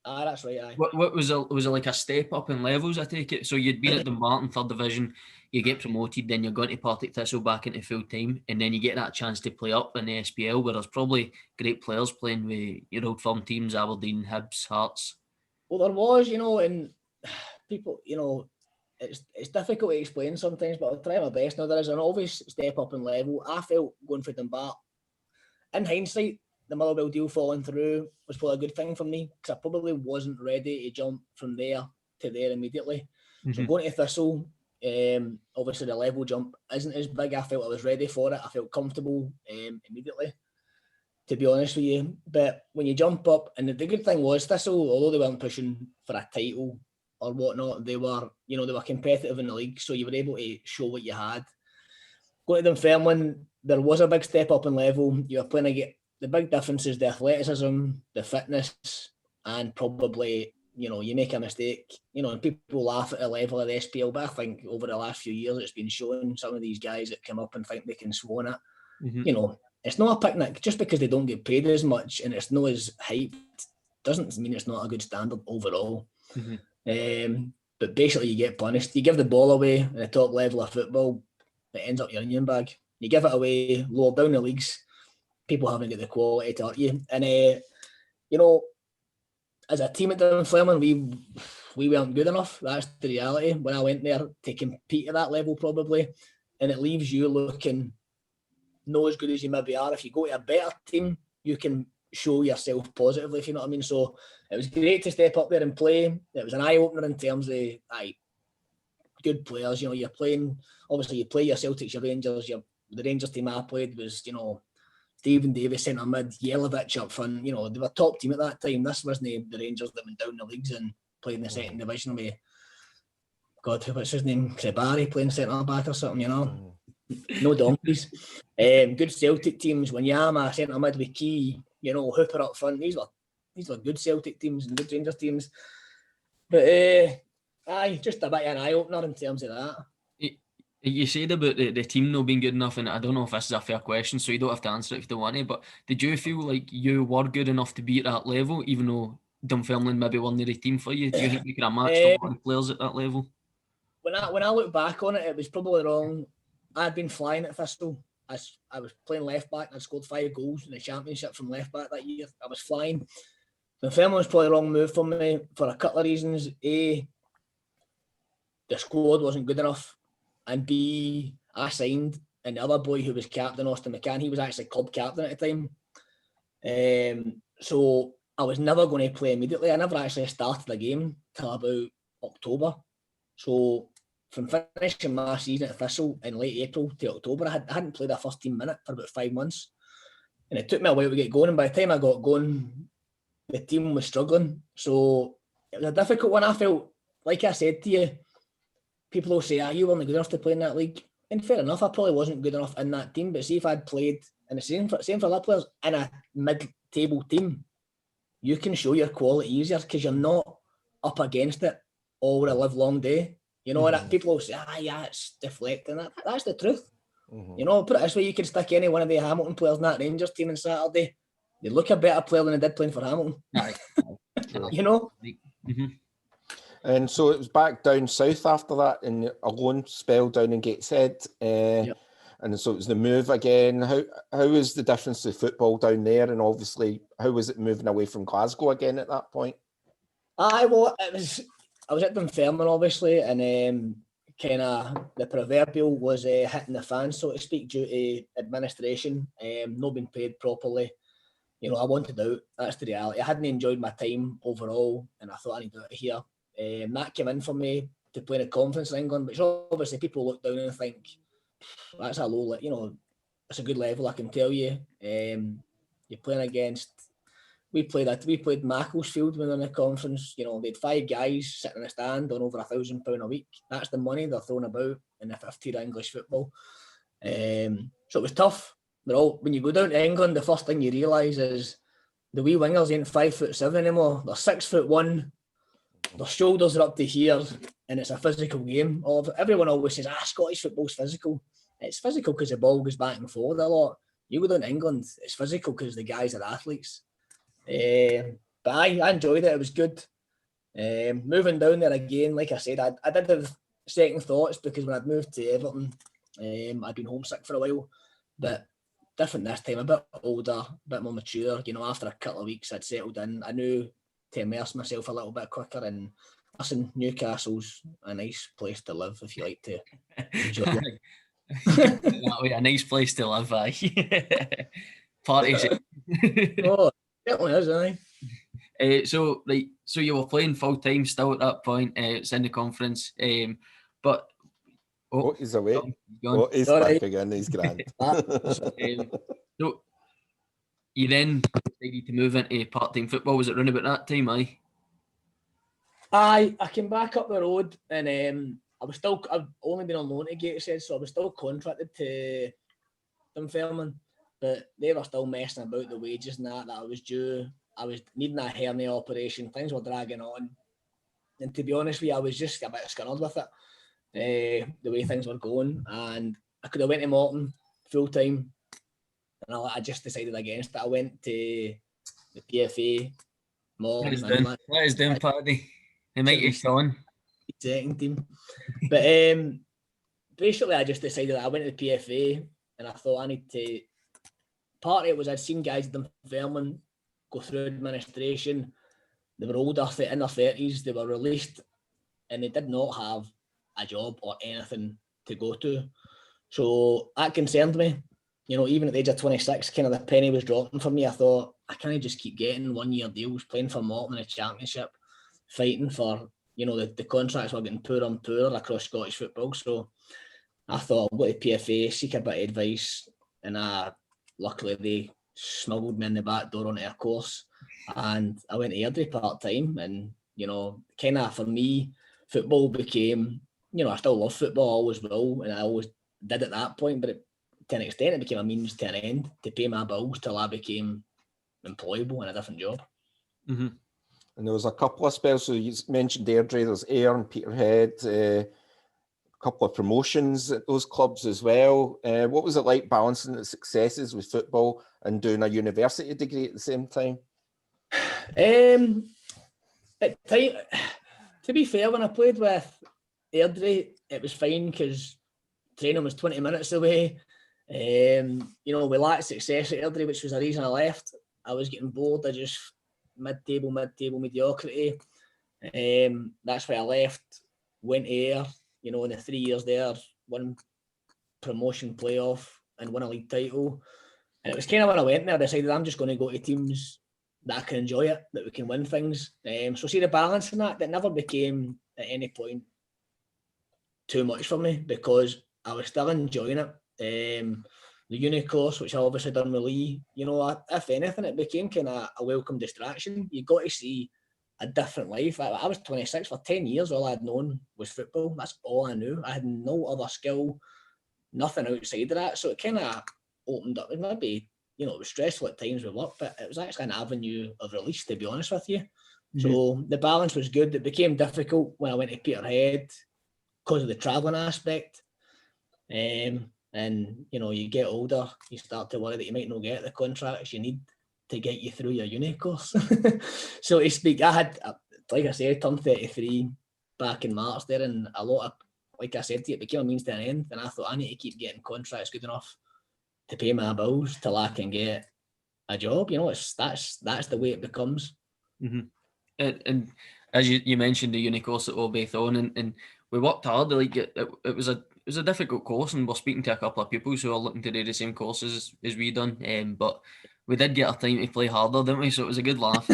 Ah, that's right, aye. What was it like a step up in levels, I take it? So you'd been at Dumbarton, 3rd division, you get promoted, then you're going to Partick Thistle back into full time, and then you get that chance to play up in the SPL, where there's probably great players playing with your old firm teams, Aberdeen, Hibs, Hearts. Well, there was, and people, it's difficult to explain sometimes, but I'll try my best. Now, there is an obvious step up in level. I felt going for Dumbarton, in hindsight, the Motherwell deal falling through was probably a good thing for me, because I probably wasn't ready to jump from there to there immediately. So going to Thistle, obviously the level jump isn't as big. I felt I was ready for it. I felt comfortable immediately, to be honest with you. But when you jump up, and the good thing was Thistle, although they weren't pushing for a title or whatnot, they were competitive in the league, so you were able to show what you had. Going to Dunfermline, there was a big step up in level. You were playing against. The big difference is the athleticism, the fitness, and probably, you make a mistake, and people laugh at the level of the SPL, but I think over the last few years it's been shown some of these guys that come up and think they can swan it. it's not a picnic. Just because they don't get paid as much and it's not as hyped doesn't mean it's not a good standard overall. But basically, you get punished. You give the ball away at the top level of football, it ends up your onion bag. You give it away lower down the leagues, people haven't got the quality to hurt you. And, you know, as a team at Dunfermline, we weren't good enough. That's the reality. When I went there to compete at that level, probably, and it leaves you looking not as good as you maybe are. If you go to a better team, you can show yourself positively, if you know what I mean. So it was great to step up there and play. It was an eye-opener in terms of good players. You know, you're playing, obviously you play your Celtics, your Rangers, the Rangers team I played was, you know, Stephen Davis centre mid, Yelovich up front. You know, they were top team at that time. This wasn't the Rangers that went down the leagues and played in the second division with, God, what's his name? Barry playing centre back or something, you know. No donkeys. Good Celtic teams. When Yama centre mid with Key, you know, Hooper up front. These were good Celtic teams and good Rangers teams. But just a bit of an eye opener in terms of that. You said about the team not being good enough, and I don't know if this is a fair question, so you don't have to answer it if you don't want to. But did you feel like you were good enough to be at that level, even though Dunfermline maybe weren't the team for you? Do you think you could have matched a lot of players at that level? When I look back on it, it was probably wrong. I'd been flying at Thistle. I was playing left back and I'd scored 5 goals in the championship from left back that year. I was flying. Dunfermline was probably the wrong move for me for a couple of reasons. A, the squad wasn't good enough. And B, I signed, and the other boy who was captain, Austin McCann, he was actually club captain at the time. So I was never going to play immediately. I never actually started a game till about October. So from finishing my season at Thistle in late April to October, I hadn't played a first team minute for about 5 months. And it took me a while to get going. And by the time I got going, the team was struggling. So it was a difficult one. I felt, like I said to you, people will say, you weren't good enough to play in that league. And fair enough, I probably wasn't good enough in that team. But see, if I'd played, and the same for other players, in a mid-table team, you can show your quality easier because you're not up against it all the live-long day. You know, that people will say, it's deflecting. That's the truth. You know, put it this way, you could stick any one of the Hamilton players in that Rangers team on Saturday. They look a better player than they did playing for Hamilton. You know? And so it was back down south after that in a loan spell down in Gateshead. And so it was the move again. How was the difference to football down there? And obviously, how was it moving away from Glasgow again at that point? I was at Dunfermline, obviously, and kind of the proverbial was hitting the fan, so to speak, due to administration, not being paid properly. You know, I wanted out. That's the reality. I hadn't enjoyed my time overall, and I thought I needed out of here. That came in for me to play in a conference in England, which obviously people look down and think that's a low, you know, it's a good level. I can tell you. You're playing against. We played Macclesfield when we were in the conference. You know, they had 5 guys sitting in the stand on over £1,000 a week. That's the money they're throwing about in the 5th tier English football. So it was tough. When you go down to England, the first thing you realise is the wee wingers ain't 5'7" anymore. They're 6'1". Their shoulders are up to here, and it's a physical game. Everyone always says, Scottish football's physical. It's physical because the ball goes back and forward a lot. You go down to England, it's physical because the guys are athletes. But I enjoyed it. It was good. Moving down there again, like I said, I did have second thoughts because when I'd moved to Everton, I'd been homesick for a while. But different this time, a bit older, a bit more mature. You know, after a couple of weeks, I'd settled in. I knew to immerse myself a little bit quicker. And listen, Newcastle's a nice place to live if you like to enjoy it. That way, a nice place to live, Parties. Oh, certainly is, aye. So you were playing full time still at that point. It's in the conference, but he's away. He's back again. He's grand. So you then decided to move into part-time football. Was it around about that time, I came back up the road and I've only been on loan to Gateshead, so I was still contracted to Dunfermline, but they were still messing about the wages and that I was due. I was needing a hernia operation. Things were dragging on. And to be honest with you, I was just a bit scared with it, the way things were going. And I could have went to Morton full-time and I just decided against it. I went to the PFA, What is Morton, doing? What is doing, Paddy? The mighty Sean. second team. But basically, I just decided I went to the PFA, and I thought I need to. Part of it was I'd seen guys at Dunfermline go through administration. They were older, in their 30s. They were released, and they did not have a job or anything to go to. So that concerned me. You know, even at the age of 26, kind of the penny was dropping for me. I thought, I can't just keep getting 1 year deals, playing for Morton in the Championship, fighting for, you know, the contracts were getting poorer and poorer across Scottish football. So I thought, I'll go to PFA, seek a bit of advice, and luckily they smuggled me in the back door onto a course, and I went to Airdrie part-time, and, you know, kind of for me, football became, you know, I still love football, I always will, and I always did at that point, but to an extent it became a means to an end to pay my bills till I became employable in a different job. Mm-hmm. And there was a couple of spells, so you mentioned Airdrie, there's Ayr and Peterhead, a couple of promotions at those clubs as well. What was it like balancing the successes with football and doing a university degree at the same time? At time, to be fair, when I played with Airdrie, it was fine because training was 20 minutes away. You know, we lacked success at Airdrie, which was the reason I left. I was getting bored of just mid-table mediocrity. That's why I left, went to Ayr, you know, in the 3 years there, won promotion playoff and won a league title. And it was kind of when I went there, I decided I'm just going to go to teams that I can enjoy it, that we can win things. So see the balance in that never became at any point too much for me because I was still enjoying it. The uni course, which I obviously done with Lee, you know, if anything, it became kind of a welcome distraction. You got to see a different life. I was 26 for 10 years. All I'd known was football. That's all I knew. I had no other skill, nothing outside of that. So it kind of opened up. It maybe, you know, it was stressful at times with work, but it was actually an avenue of release, to be honest with you. Mm-hmm. So the balance was good. It became difficult when I went to Peterhead because of the travelling aspect. And, you know, you get older, you start to worry that you might not get the contracts you need to get you through your uni course. So to speak, I had, like I said, turned 33 back in March there, and a lot of, like I said to you, it became a means to an end, and I thought I need to keep getting contracts good enough to pay my bills till I can get a job. You know, that's the way it becomes. Mm-hmm. And as you mentioned, the uni course that we're both on, and we worked hard. Like it was a difficult course, and we're speaking to a couple of people who are looking to do the same courses as we done. But we did get our time to play harder, didn't we? So it was a good laugh.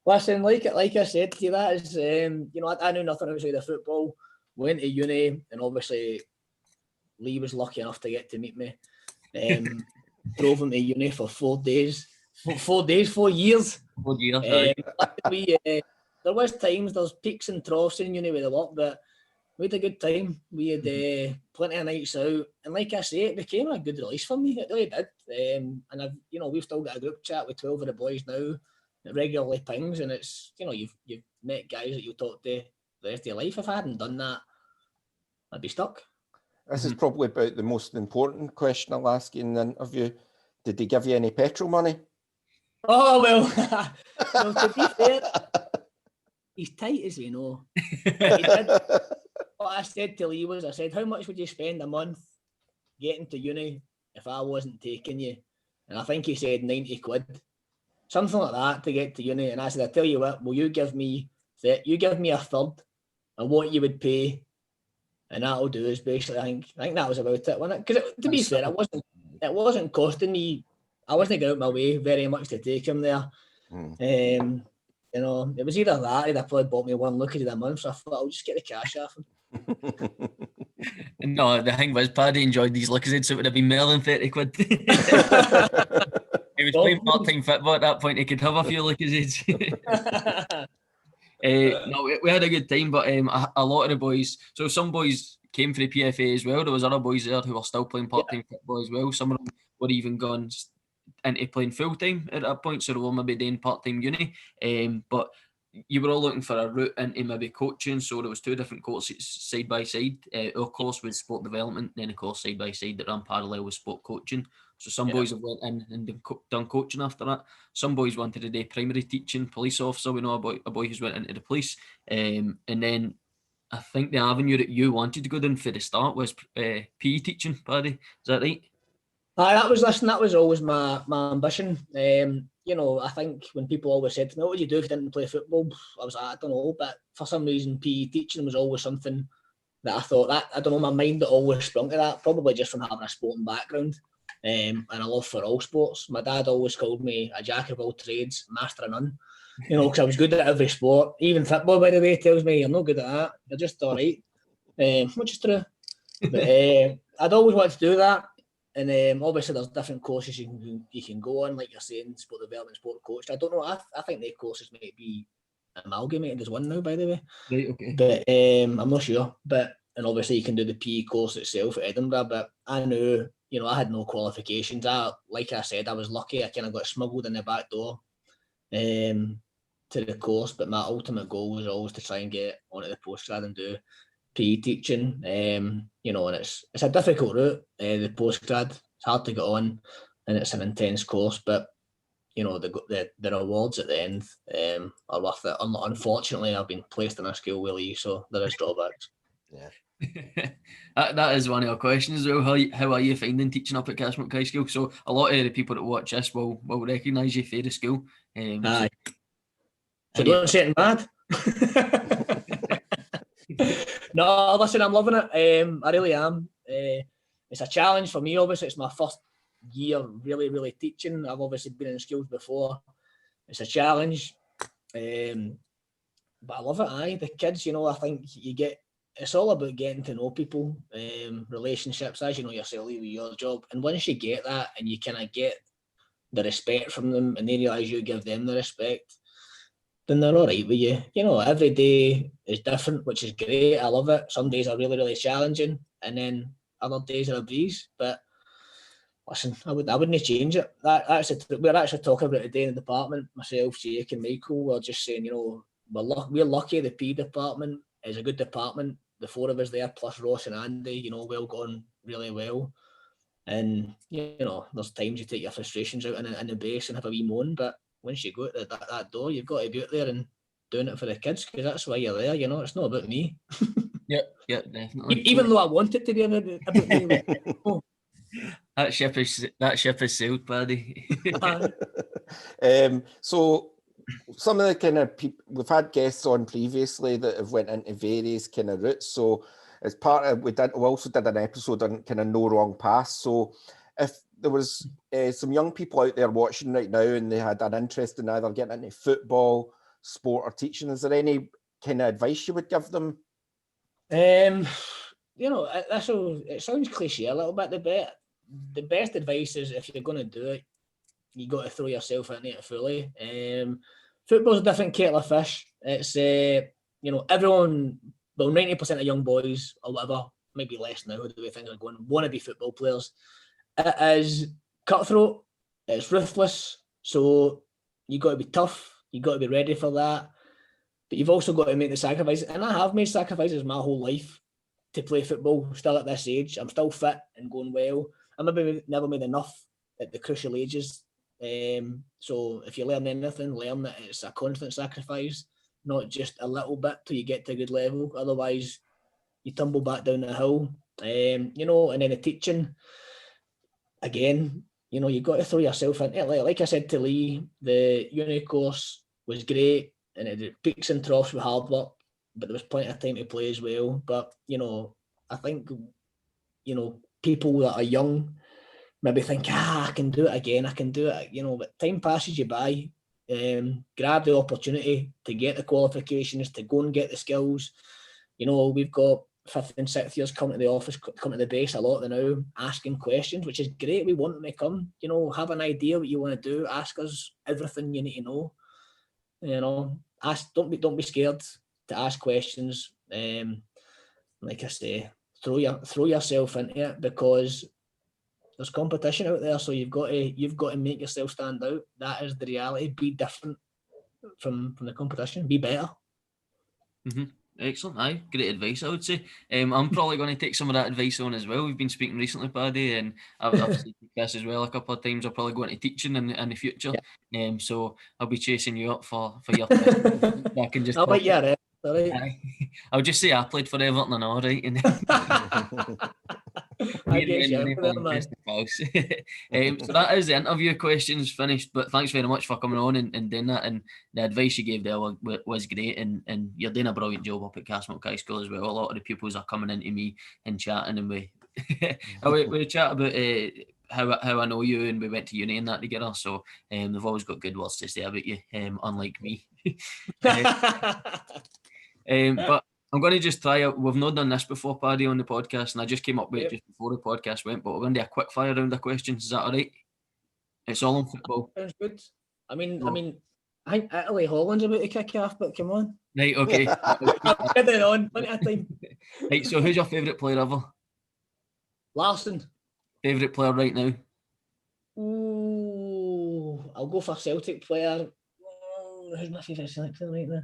Listen, like I said to you, that is, you know, I knew nothing outside of football. Went to uni, and obviously Lee was lucky enough to get to meet me. Drove him to uni for 4 days. 4 days, 4 years. 4 years. There was times, there's peaks and troughs in uni with the work, but we had a good time. We had plenty of nights out, and like I say, it became a good release for me. It really did. And I've, you know, we've still got a group chat with 12 of the boys now that regularly pings, and it's, you know, you've met guys that you'll talk to the rest of your life. If I hadn't done that, I'd be stuck. This is probably about the most important question I'll ask you in the interview. Did they give you any petrol money? Oh, well, well, to be fair, he's tight as you know. He did. What I said to Lee was, I said, how much would you spend a month getting to uni if I wasn't taking you? And I think he said 90 quid. Something like that to get to uni. And I said, I tell you what, will you give me a third of what you would pay? And that'll do is basically, I think that was about it, wasn't it? Because to be fair, it wasn't costing me. I wasn't going out my way very much to take him there. You know, it was either that, he'd have probably bought me one look at a month, so I thought I'll just get the cash off him. No, the thing was, Paddy enjoyed these Lucozades, so it would have been more than 30 quid. He was playing part-time football at that point, he could have a few Lucozades. No, we had a good time, but a lot of the boys, so some boys came for the PFA as well. There was other boys there who were still playing part-time football as well. Some of them were even gone into playing full-time at that point, so they were maybe doing part-time uni. But you were all looking for a route into maybe coaching, so there was two different courses side by side. Our course was sport development, then a course side by side that ran parallel with sport coaching. So some boys have went in and done coaching after that. Some boys wanted to do primary teaching, police officer. We know a boy who's went into the police, and then I think the avenue that you wanted to go down for the start was PE teaching, Paddy. Is that right? That was always my ambition. I think when people always said to me, "What would you do if you didn't play football?" I was like, I don't know, but for some reason, PE teaching was always something that I thought that I don't know, my mind that always sprung to that. Probably just from having a sporting background, and a love for all sports. My dad always called me a jack of all trades, master of none. Because I was good at every sport. Even football, by the way, tells me you're not good at that. You're just all right, which is true. But I'd always wanted to do that. And obviously, there's different courses you can go on, like you're saying, sport development, sport coach. I don't know. I think the courses might be amalgamated as one now, by the way. Right. Okay. But I'm not sure. And obviously, you can do the PE course itself at Edinburgh. But I knew, I had no qualifications. Like I said, I was lucky. I kind of got smuggled in the back door to the course. But my ultimate goal was always to try and get onto the postgrad and do PE teaching, and it's a difficult route, the postgrad. It's hard to get on, and it's an intense course, but the rewards at the end are worth it. Unfortunately, I've been placed in a school with Lee, so there is drawbacks. Yeah. that is one of our questions as well. How are you finding teaching up at Castlemilk High School? So a lot of the people that watch this will recognise you through the school. Aye. So don't say it bad. No, listen, I'm loving it. I really am. It's a challenge for me, obviously. It's my first year really, really teaching. I've obviously been in schools before. It's a challenge. But I love it, aye. The kids, I think it's all about getting to know people, relationships, as you know yourself with your job. And once you get that and you kind of get the respect from them and they realise you give them the respect, then they're all right with you. Every day is different, which is great. I love it. Some days are really, really challenging, and then other days are a breeze. But listen, I wouldn't change it. We're actually talking about it today in the department. Myself, Jake, and Michael were just saying, we're lucky. The P department is a good department. The four of us there, plus Ross and Andy, well gone really well. And there's times you take your frustrations out in the base and have a wee moan, but once you go to that door, you've got to be out there and doing it for the kids, because that's why you're there. It's not about me. Yeah, definitely. Even though I want it to be about me. That ship is sailed, Paddy. So some of the kind of people we've had guests on previously that have went into various kind of routes. So as part of we also did an episode on kind of no wrong path. So if there was some young people out there watching right now and they had an interest in either getting into football, sport, or teaching, is there any kind of advice you would give them? It sounds cliche a little bit. The best advice is, if you're going to do it, you got to throw yourself into it fully. Football's a different kettle of fish. It's everyone, 90% of young boys or whatever, maybe less now, the way things are going, want to be football players. It is cutthroat. It's ruthless. So you got to be tough. You got to be ready for that. But you've also got to make the sacrifices. And I have made sacrifices my whole life to play football. Still at this age, I'm still fit and going well. I maybe never made enough at the crucial ages. So if you learn anything, learn that it's a constant sacrifice, not just a little bit till you get to a good level. Otherwise, you tumble back down the hill. And then the teaching, again, you've got to throw yourself into it. Like I said to Lee, the uni course was great, and it had peaks and troughs with hard work, but there was plenty of time to play as well. But, I think, people that are young maybe think, I can do it again, I can do it, but time passes you by. Grab the opportunity to get the qualifications, to go and get the skills. We've got 5th and 6th years coming to the office, coming to the base a lot now, asking questions, which is great. We want them to come, have an idea what you want to do, ask us everything you need to know. Don't be scared to ask questions. Like I say, throw yourself into it, because there's competition out there, so you've got to make yourself stand out. That is the reality. Be different. from the competition. Be better. Excellent. Aye, great advice, I would say. I'm probably going to take some of that advice on as well. We've been speaking recently, Paddy, and I've said to Chris as well a couple of times. I'll probably go into teaching in the future. So I'll be chasing you up for your time. I can just I'll make you a ref, all right? Aye. I'll just say I played for Everton and all right. And I get you, man. So that is the interview questions finished. But thanks very much for coming on and doing that. And the advice you gave there was great. And you're doing a brilliant job up at Castlemilk High School as well. A lot of the pupils are coming into me and chatting, and we chat about how I know you, and we went to uni and that together. So they've always got good words to say about you, unlike me. But I'm going to just try it. We've not done this before, Paddy, on the podcast, and I just came up with it just before the podcast went. But we're going to do a quick fire round of questions. Is that all right? It's all on football. Sounds good. I think Italy, Holland's about to kick off, but come on. Right, okay. I'm kidding on. Plenty of time. Right, so who's your favourite player ever? Larson. Favourite player right now? Ooh, I'll go for Celtic player. Who's my favourite Celtic player right now?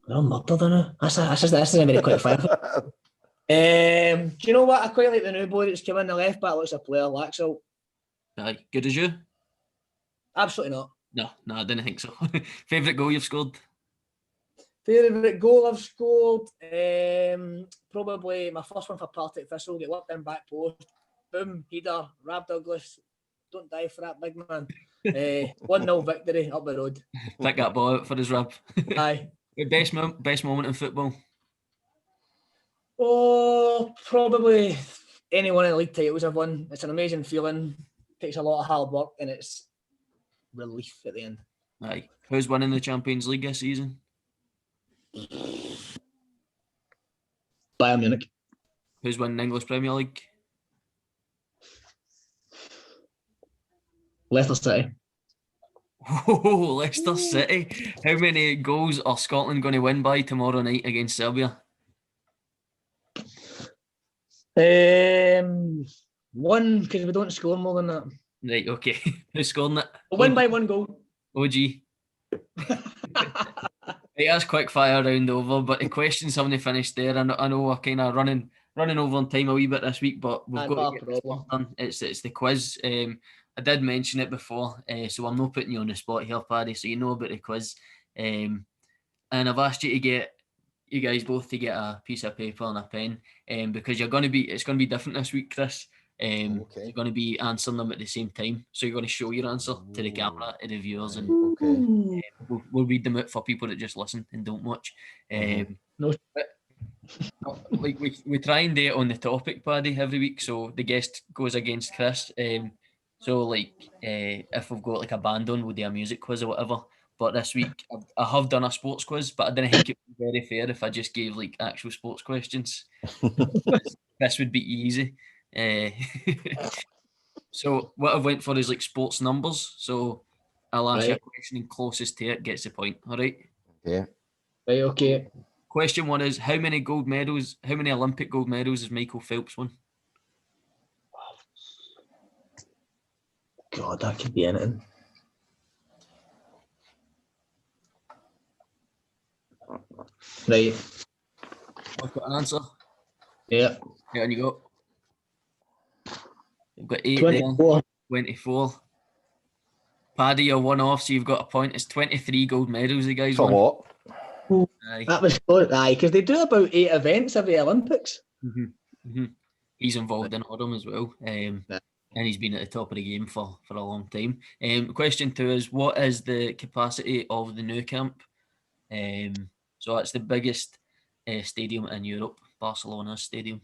I'm murdered on it. This is a very quick fire. Do you know what? I quite like the new boy that's come in. The left back looks a player, Laxalt. Aye, good as you? Absolutely not. No, I didn't think so. Favourite goal you've scored? Favourite goal I've scored? Probably my first one for Partick Thistle. Get whipped in back post. Boom, header. Rab Douglas. Don't die for that, big man. 1-0 victory up the road. Pick that ball out for his Rab. Aye. Best moment in football? Oh, probably any one of the league titles I've won. It's an amazing feeling. Takes a lot of hard work, and it's relief at the end. Aye. Who's winning the Champions League this season? Bayern Munich. Who's winning the English Premier League? Leicester City. Oh, Leicester City. How many goals are Scotland going to win by tomorrow night against Serbia? 1, because we don't score more than that. Right, okay. Who's scoring it? We'll win by 1 goal. OG. Right, that's quick fire round over, but the questions haven't finished there. I know we're kind of running over on time a wee bit this week, but we've got to get this stuff done. It's the quiz. I did mention it before, so I'm not putting you on the spot here, Paddy, so you know about the quiz. And I've asked you guys both to get a piece of paper and a pen, because it's going to be different this week, Chris. You're going to be answering them at the same time, so you're going to show your answer to the camera, to the viewers, and we'll read them out for people that just listen and don't watch. Like we try and do it on the topic, Paddy, every week, so the guest goes against Chris. So like if we've got like a band on, we'll do a music quiz or whatever. But this week I have done a sports quiz, but I didn't think it would be very fair if I just gave like actual sports questions. This would be easy. So what I've went for is like sports numbers. So I'll ask you a question, and closest to it gets the point. All right. Yeah. Right. Okay. Question 1 is how many Olympic gold medals has Michael Phelps won? God, that could be anything. Right. I've got an answer. Yeah. Yeah, and you go. You've got 8 24. there. 24. Paddy, you're 1 off, so you've got a point. It's 23 gold medals the guys won. A lot. Aye. That was good. Aye, because they do about 8 events every Olympics. He's involved in all of them as well. And he's been at the top of the game for a long time. Question 2 is, what is the capacity of the Nou Camp? So it's the biggest stadium in Europe, Barcelona Stadium.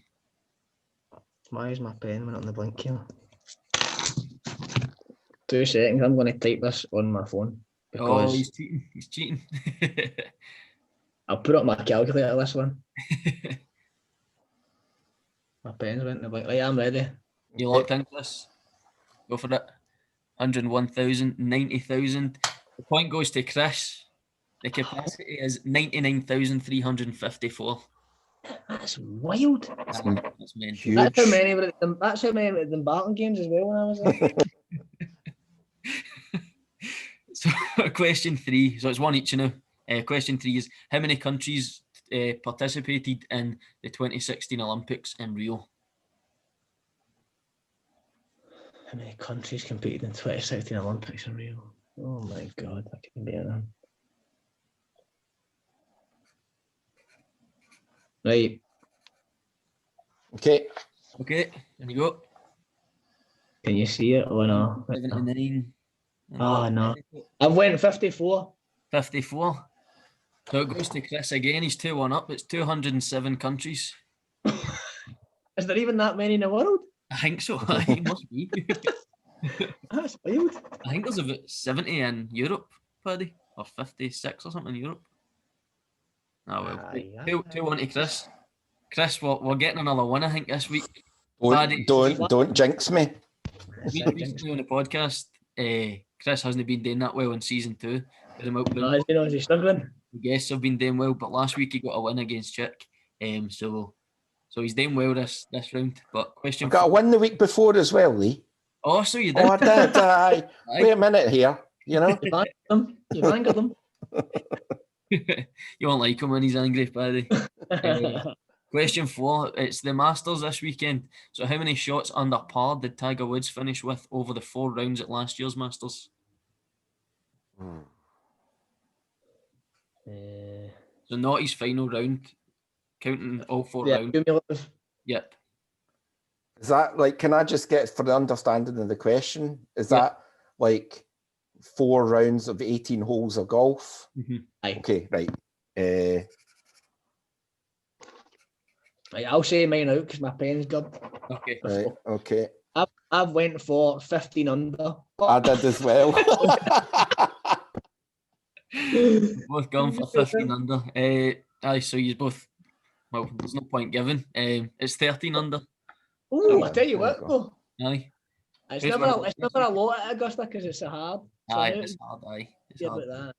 Why is my pen went on the blink here? 2 seconds, I'm going to type this on my phone. Because he's cheating. I'll put up my calculator, this one. My pen's went in the blink. Right, I'm ready. You locked into this? Go for it. 101,000, 90,000. The point goes to Chris. The capacity is 99,354. That's wild. That's mental. That's how many were at the Dumbarton games as well when I was there. So question 3. So it's one each now. Question 3 is how many countries participated in the 2016 Olympics in Rio? How many countries competed in 2016 Olympics in Rio? Oh my God, that can be anything. Right. Okay. Okay, there you go. Can you see it or no? 79. Oh no. I've went 54. 54. So it goes to Chris again. He's 2-1 up. It's 207 countries. Is there even that many in the world? I think so. It must be. That's wild. I think there's about 70 in Europe, Paddy, or 56 or something in Europe. Oh well. Aye, 2-1 to Chris. Chris, we're getting another one, I think, this week. Don't jinx me. Recently on the podcast, Chris hasn't been doing that well in season 2. Is he struggling? The guests have been doing well, but last week he got a win against Chick. So he's doing well this round. But question. I got a win the week before as well, Lee. Oh, so you did? Oh, I did. Aye. Wait a minute here. You know. You angered him. You won't like him when he's angry, Paddy. Question 4. It's the Masters this weekend. So how many shots under par did Tiger Woods finish with over the 4 rounds at last year's Masters? So not his final round, counting all 4 rounds. Cumulative. Yep. Is that like, can I just get for the understanding of the question? Is that like 4 rounds of 18 holes of golf? Mm-hmm. Okay, right. Right, I'll say mine out because my pen's good. Okay. Right, okay. I've went for 15 under. I did as well. Both gone for 15 under. Aye, so you both. Well, there's no point giving. It's 13 under. Oh, I tell you what, though. Aye. It's never a lot at Augusta because it's so hard. So Aye, it's hard. Aye, it's hard. That.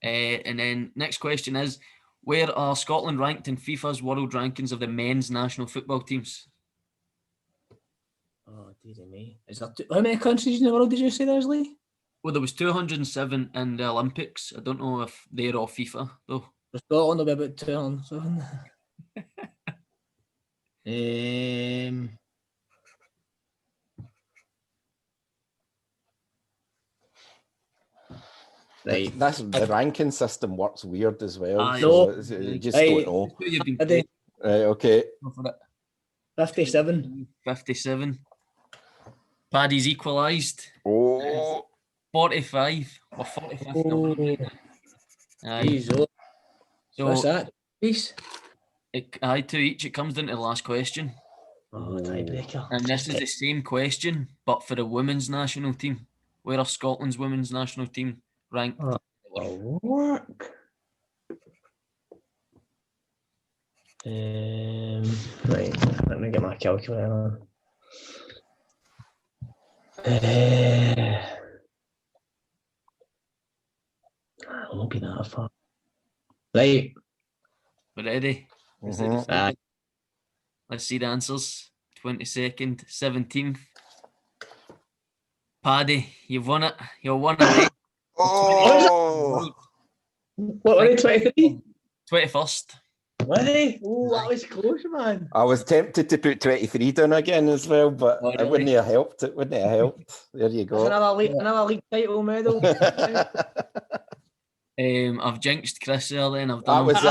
And then next question is, where are Scotland ranked in FIFA's world rankings of the men's national football teams? Oh, dear me. Is there how many countries in the world did you say there's, Lee? Well, there was 207 in the Olympics. I don't know if they're all FIFA though. Scotland will be about 207. Right. That's the ranking system works weird as well. Aye. So you just don't know. Right, okay. 57. 57. Paddy's equalised. Oh. 45 or 45. Aye. So what's that? Peace. Aye, 2 each. It comes down to the last question. Oh, tiebreaker. And this is the same question, but for the women's national team. Where are Scotland's women's national team ranked? Work. Right, let me get my calculator on. It won't be that far. Right. We're ready. Mm-hmm. Let's see the answers. 22nd, 17th. Paddy, you've won it. You're 1 away. Oh! What were they, 23? 21st. Were they? Oh, that was close, man. I was tempted to put 23 down again as well, but Oh, really? it wouldn't have helped. It wouldn't have helped. There you go. Another league title medal. I've jinxed Chris there then. I've done That was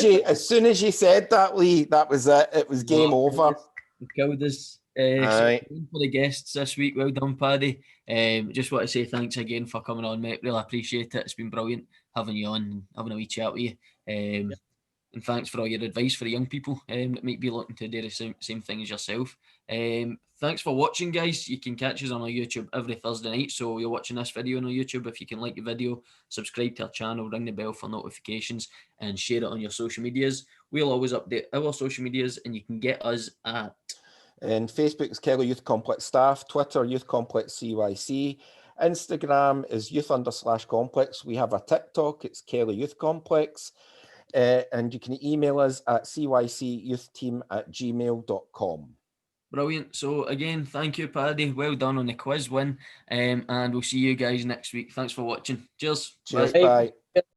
it. As soon as you said that, Lee, that was it. It was game over. You killed us. Aye. So for the guests this week, well done, Paddy. Just want to say thanks again for coming on, mate. Really appreciate it. It's been brilliant having you on and having a wee chat with you. And thanks for all your advice for the young people that might be looking to do the same thing as yourself. Thanks for watching, guys. You can catch us on our YouTube every Thursday night. So you're watching this video on our YouTube. If you can like the video, subscribe to our channel, ring the bell for notifications, and share it on your social medias. We'll always update our social medias, and you can get us at... And Facebook's Kelly Youth Complex Staff, Twitter Youth Complex CYC, Instagram is youth_complex. We have a TikTok, it's Kelly Youth Complex. And you can email us at cycyouth@gmail.com. Brilliant. So again, thank you, Paddy. Well done on the quiz win. And we'll see you guys next week. Thanks for watching. Cheers. Cheers, Bye. bye.